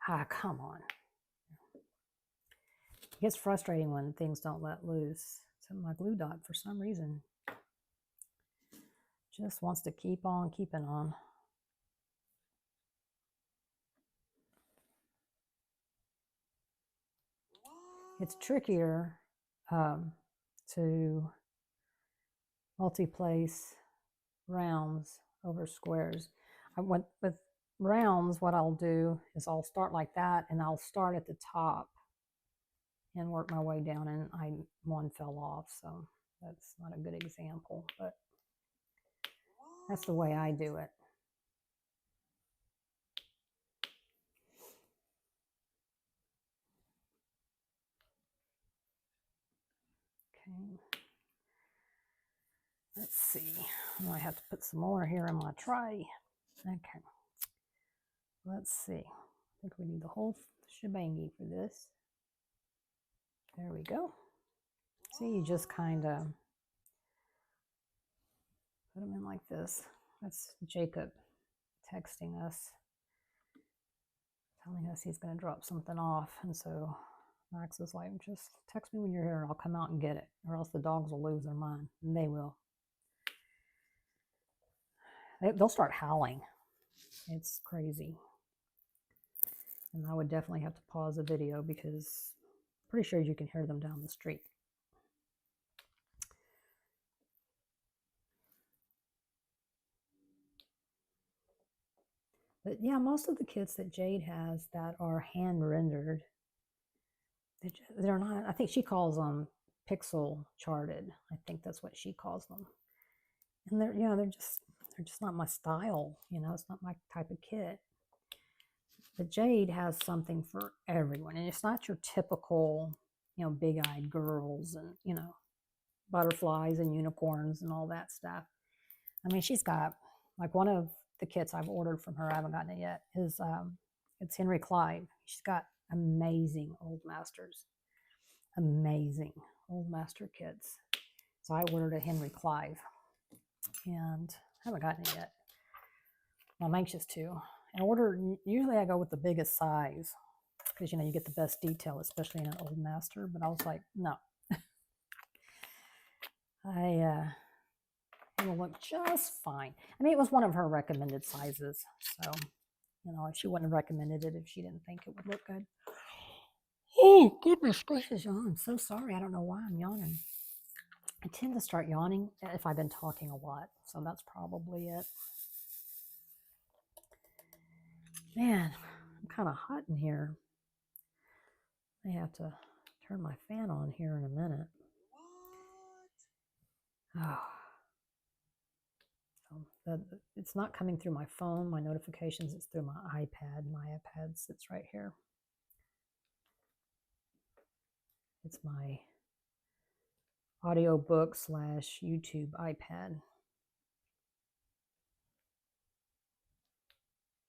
A: Ah, come on. It gets frustrating when things don't let loose. So my glue dot, for some reason, just wants to keep on keeping on. It's trickier to multi-place rounds over squares. With rounds, what I'll do is I'll start like that, and I'll start at the top and work my way down, and one fell off, so that's not a good example, but that's the way I do it. Okay. Let's see. I might have to put some more here in my tray. Okay. Let's see. think we need the whole shebangy for this. There we go. See, you just kind of put them in like this. That's Jacob texting us, telling us he's going to drop something off. And so Max was like, just text me when you're here and I'll come out and get it, or else the dogs will lose their mind. And they will. They'll start howling. It's crazy. And I would definitely have to pause the video because I'm pretty sure you can hear them down the street. But yeah, most of the kits that Jade has that are hand rendered, they're not, I think she calls them pixel charted. I think that's what she calls them. And they're, you know, they're just not my style. You know, it's not my type of kit. But Jade has something for everyone. And it's not your typical, you know, big-eyed girls and, you know, butterflies and unicorns and all that stuff. I mean, she's got, like, one of the kits I've ordered from her, I haven't gotten it yet, is it's Henry Clive. She's got amazing old masters. Amazing old master kits. So I ordered a Henry Clive and I haven't gotten it yet. I'm anxious to. And usually I go with the biggest size because, you know, you get the best detail, especially in an old master. But I was like, no. It'll look just fine. I mean, it was one of her recommended sizes. So, you know, she wouldn't have recommended it if she didn't think it would look good. Oh, goodness gracious, I'm so sorry. I don't know why I'm yawning. I tend to start yawning if I've been talking a lot. So that's probably it. Man, I'm kind of hot in here. I have to turn my fan on here in a minute. Oh. So it's not coming through my phone, my notifications. It's through my iPad. My iPad sits right here. It's my audiobook / YouTube iPad.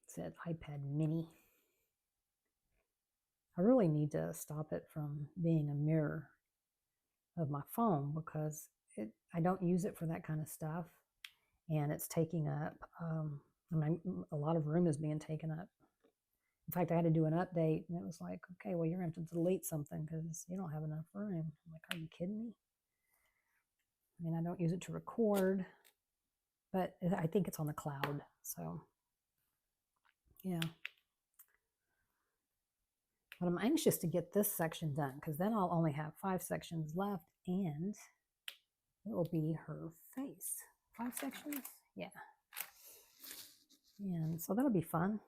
A: It's an iPad mini. I really need to stop it from being a mirror of my phone because I don't use it for that kind of stuff. And it's taking up, a lot of room is being taken up. In fact, I had to do an update and it was like, okay, well, you're going to have to delete something because you don't have enough room. I'm like, are you kidding me? I mean, I don't use it to record, but I think it's on the cloud. So, yeah. But I'm anxious to get this section done because then I'll only have 5 sections left and it will be her face. 5 sections? Yeah. And so that'll be fun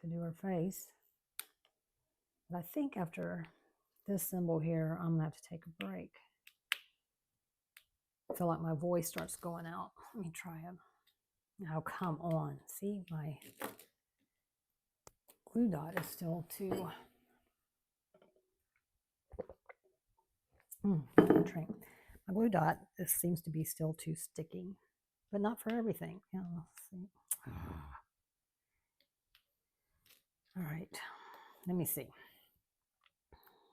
A: to do her face. But I think after this symbol here, I'm going to have to take a break. I feel like my voice starts going out. Let me try it. Oh, come on. See, my glue dot is still too... drink. My glue dot seems to be still too sticky, but not for everything. Yeah, let's see. All right, let me see.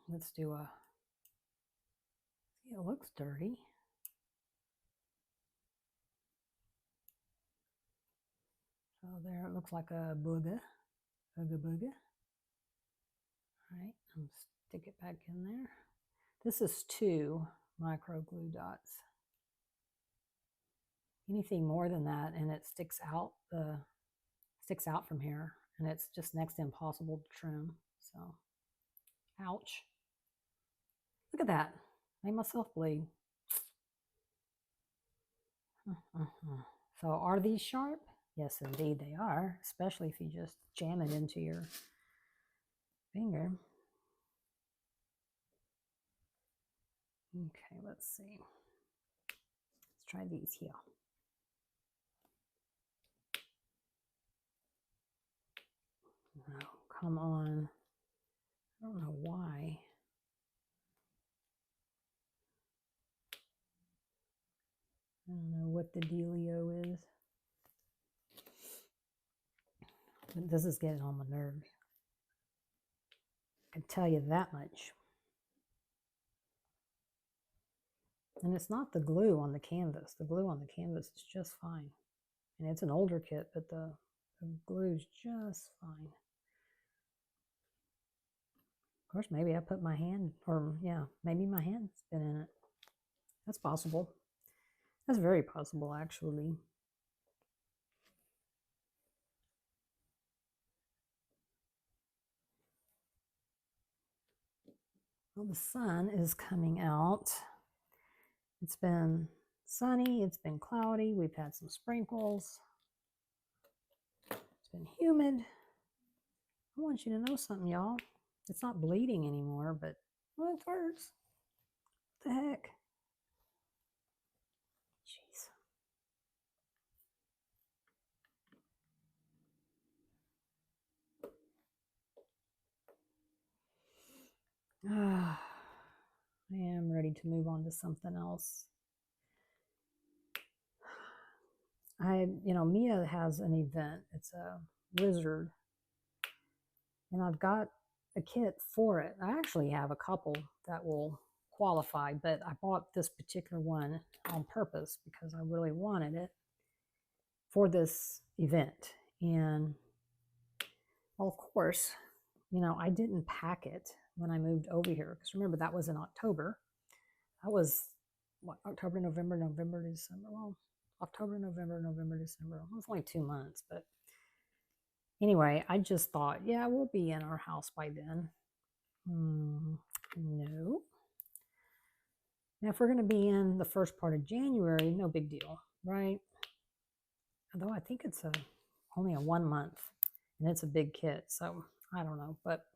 A: Let's do a... See, it looks dirty. So there it looks like a booga. Booga booga. All right, I'm stick it back in there. This is 2 micro glue dots. Anything more than that and it sticks out from here and it's just next to impossible to trim. So, ouch. Look at that. Made myself bleed. So are these sharp? Yes, indeed they are, especially if you just jam it into your finger. Okay, let's see. Let's try these here. Oh, come on. I don't know why. I don't know what the dealio is. This is getting on my nerves. I can tell you that much. And it's not the glue on the canvas. The glue on the canvas is just fine. And it's an older kit, but the glue's just fine. Of course, maybe I put my hand, or yeah, maybe my hand's been in it. That's possible. That's very possible, actually. Well, the sun is coming out. It's been sunny, it's been cloudy, we've had some sprinkles. It's been humid. I want you to know something, y'all. It's not bleeding anymore, but well, it hurts. What the heck? Jeez. I am ready to move on to something else. Mia has an event. It's a wizard. And I've got a kit for it. I actually have a couple that will qualify, but I bought this particular one on purpose because I really wanted it for this event. And well, of course, I didn't pack it when I moved over here, because remember, that was in October. That was what, October, November, December. Well, October, November, December. It was only 2 months, but anyway, I just thought, yeah, we'll be in our house by then. No. Now, if we're going to be in the first part of January, no big deal, right? Although I think it's only a 1 month, and it's a big kit, so I don't know. But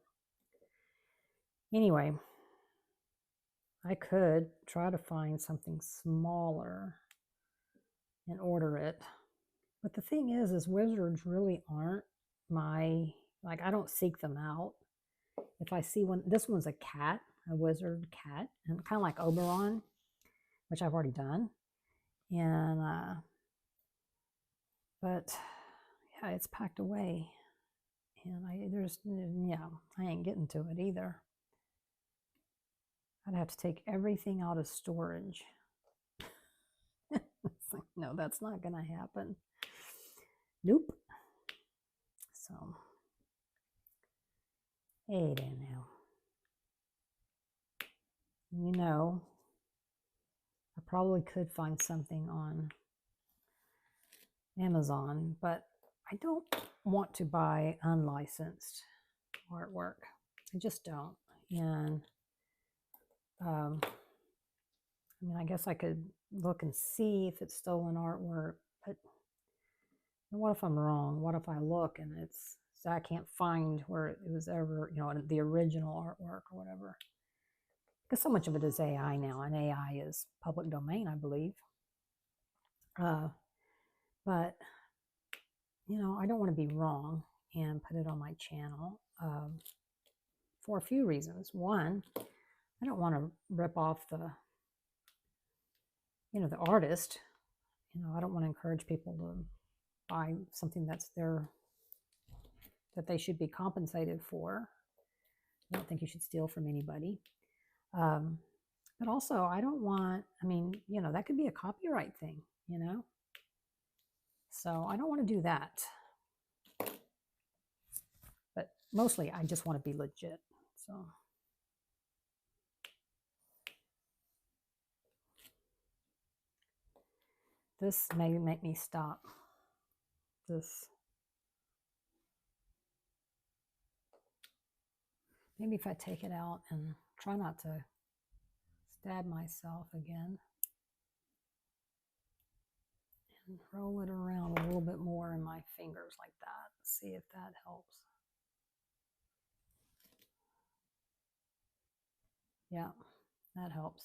A: anyway, I could try to find something smaller and order it. But the thing is wizards really aren't I don't seek them out. If I see one, this one's a cat, a wizard cat, and kind of like Oberon, which I've already done. And, but yeah, it's packed away. And I ain't getting to it either. I'd have to take everything out of storage. It's like, no, that's not going to happen. Nope. So, I don't know. I probably could find something on Amazon, but I don't want to buy unlicensed artwork. I just don't. And I guess I could look and see if it's stolen artwork, but what if I'm wrong? What if I look and I can't find where it was ever, the original artwork or whatever? Because so much of it is AI now, and AI is public domain, I believe. But I don't want to be wrong and put it on my channel for a few reasons. One, I don't want to rip off the artist. I don't want to encourage people to buy something that they should be compensated for. I don't think you should steal from anybody. But also, I don't want, that could be a copyright thing, So I don't want to do that. But mostly, I just want to be legit. So. This may make me stop this. Maybe if I take it out and try not to stab myself again. And roll it around a little bit more in my fingers like that. See if that helps. Yeah, that helps.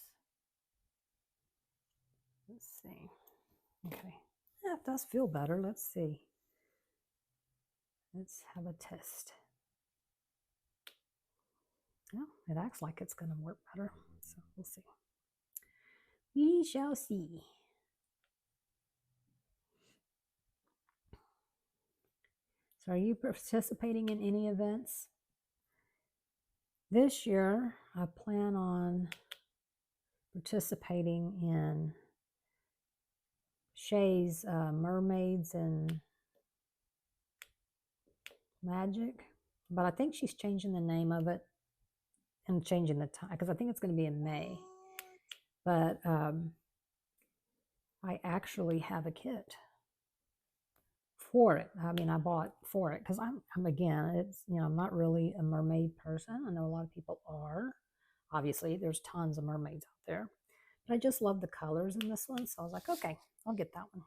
A: Let's see. Okay. Yeah, it does feel better. Let's see. Let's have a test. Yeah, it acts like it's going to work better. So we'll see. We shall see. So are you participating in any events? This year, I plan on participating in Shay's Mermaids and Magic, but I think she's changing the name of it and changing the time, because I think it's going to be in May. But I actually have a kit for it. I mean, I bought for it because I'm again, it's, you know, I'm not really a mermaid person. I know a lot of people are. Obviously, there's tons of mermaids out there, but I just love the colors in this one, so I was like, okay, I'll get that one.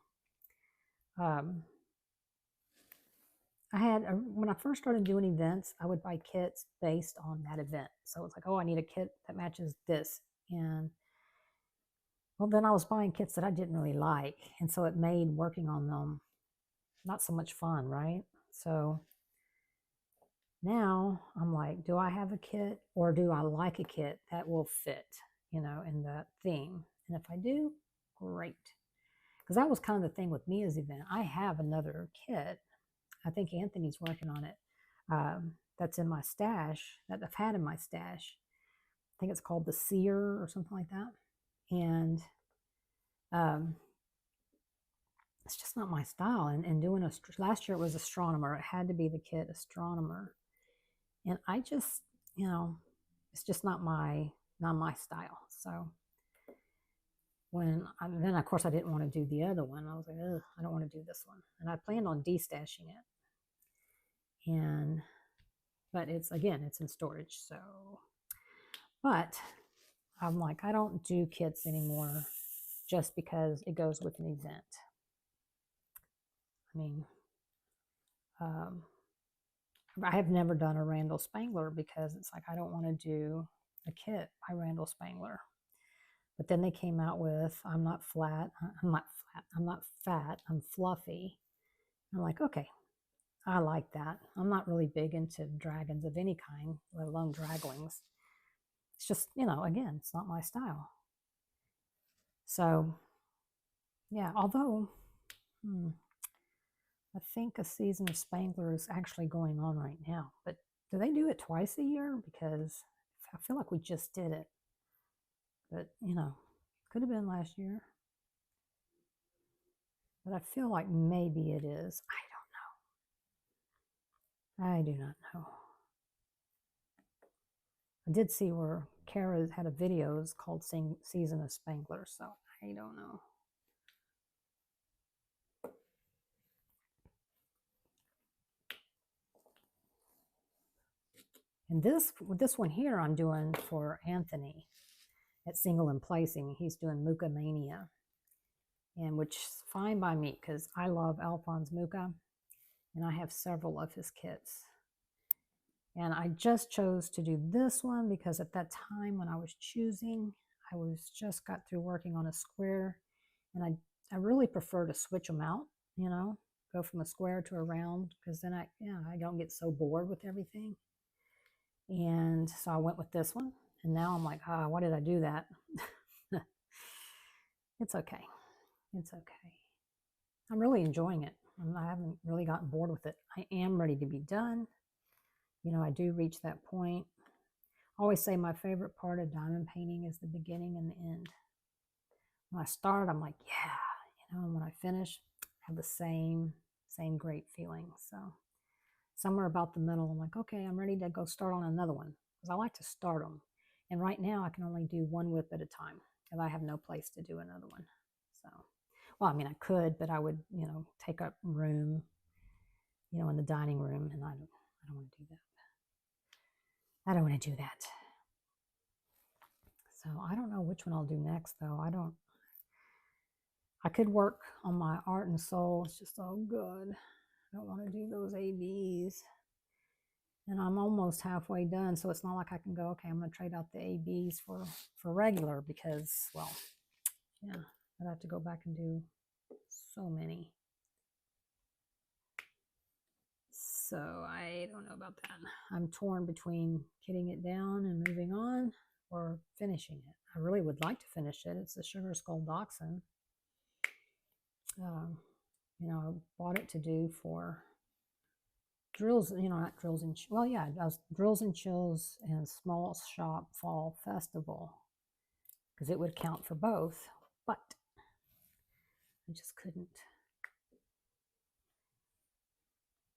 A: I had, when I first started doing events, I would buy kits based on that event. So it's like, oh, I need a kit that matches this. And well, then I was buying kits that I didn't really like. And so it made working on them not so much fun, right? So now I'm like, do I have a kit or do I like a kit that will fit, you know, in that theme? And if I do, great. Because that was kind of the thing with Mia's event. I have another kit. I think Anthony's working on it. That's in my stash, that I've had in my stash. I think it's called the Seer or something like that. And it's just not my style. And doing last year it was Astronomer. It had to be the kit Astronomer. And I just, you know, it's just not my style. So then of course I didn't want to do the other one. I was like, ugh, I don't want to do this one. And I planned on destashing it. But it's in storage. So, but I'm like, I don't do kits anymore just because it goes with an event. I mean, I have never done a Randall Spangler because it's like, I don't want to do a kit by Randall Spangler. But then they came out with, I'm not fat, I'm fluffy. I'm like, okay, I like that. I'm not really big into dragons of any kind, let alone draglings. It's just, you know, again, it's not my style. So, yeah, although, I think a season of Spangler is actually going on right now. But do they do it twice a year? Because I feel like we just did it. But, you know, could have been last year. But I feel like maybe it is. I don't know. I do not know. I did see where Kara had a video. It's called Season of Spangler. So I don't know. And this one here I'm doing for Anthony at Single and Placing. He's doing Mucha Mania. And which is fine by me because I love Alphonse Mucha and I have several of his kits. And I just chose to do this one because at that time when I was choosing, I just got through working on a square, and I really prefer to switch them out, you know, go from a square to a round, because then I don't get so bored with everything. And so I went with this one, and now I'm like, why did I do that? It's okay. It's okay. I'm really enjoying it. I haven't really gotten bored with it. I am ready to be done. You know, I do reach that point. I always say my favorite part of diamond painting is the beginning and the end. When I start, I'm like, yeah, you know, and when I finish, I have the same great feeling. So somewhere about the middle, I'm like, okay, I'm ready to go start on another one, because I like to start them. And right now I can only do one WIP at a time because I have no place to do another one. So, well, I mean, I could, but I would, you know, take up room, you know, in the dining room, and I don't want to do that. I don't want to do that. So I don't know which one I'll do next, though. I could work on my Art and Soul. It's just so good. I don't want to do those ABs. And I'm almost halfway done, so it's not like I can go, okay, I'm going to trade out the ABs for regular, because, well, yeah, I'd have to go back and do so many. So I don't know about that. I'm torn between kitting it down and moving on or finishing it. I really would like to finish it. It's the Sugar Skull Dachshund. You know, I bought it to do for drills, you know, not drills and, well, yeah, it does drills and chills and small shop fall festival, because it would count for both, but I just couldn't.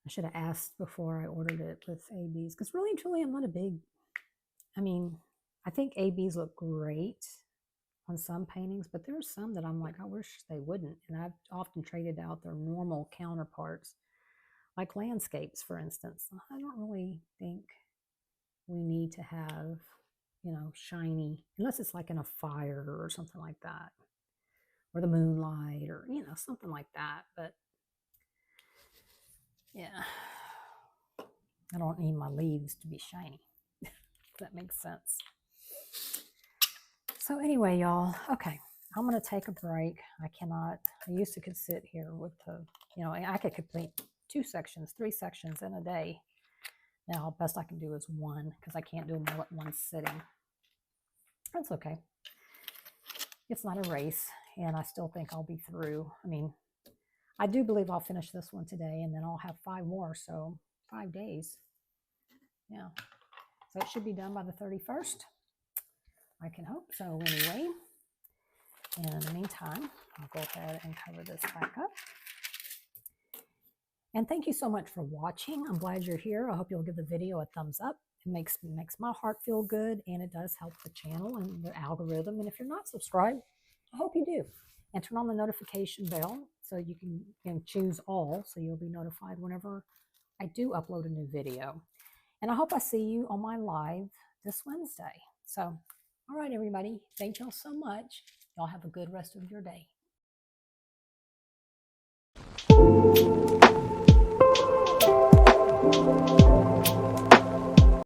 A: I should have asked before I ordered it with ABs, because really and truly, I'm not a big, I mean, I think ABs look great on some paintings, but there's some that I'm like, I wish they wouldn't. And I've often traded out their normal counterparts, like landscapes, for instance. I don't really think we need to have, you know, shiny, unless it's like in a fire or something like that, or the moonlight, or, you know, something like that. But yeah, I don't need my leaves to be shiny, if that makes sense. So anyway, y'all, okay, I'm going to take a break. I used to could sit here with the, you know, I could complete 2 sections, 3 sections in a day. Now, best I can do is 1, because I can't do them all at one sitting. That's okay. It's not a race, and I still think I'll be through. I mean, I do believe I'll finish this one today, and then I'll have 5 more, so 5 days. Yeah. So it should be done by the 31st. I can hope so anyway. And in the meantime, I'll go ahead and cover this back up. And thank you so much for watching. I'm glad you're here. I hope you'll give the video a thumbs up. It makes my heart feel good, and it does help the channel and the algorithm. And if you're not subscribed, I hope you do. And turn on the notification bell so you can choose all, so you'll be notified whenever I do upload a new video. And I hope I see you on my live this Wednesday. So, all right, everybody. Thank y'all so much. Y'all have a good rest of your day.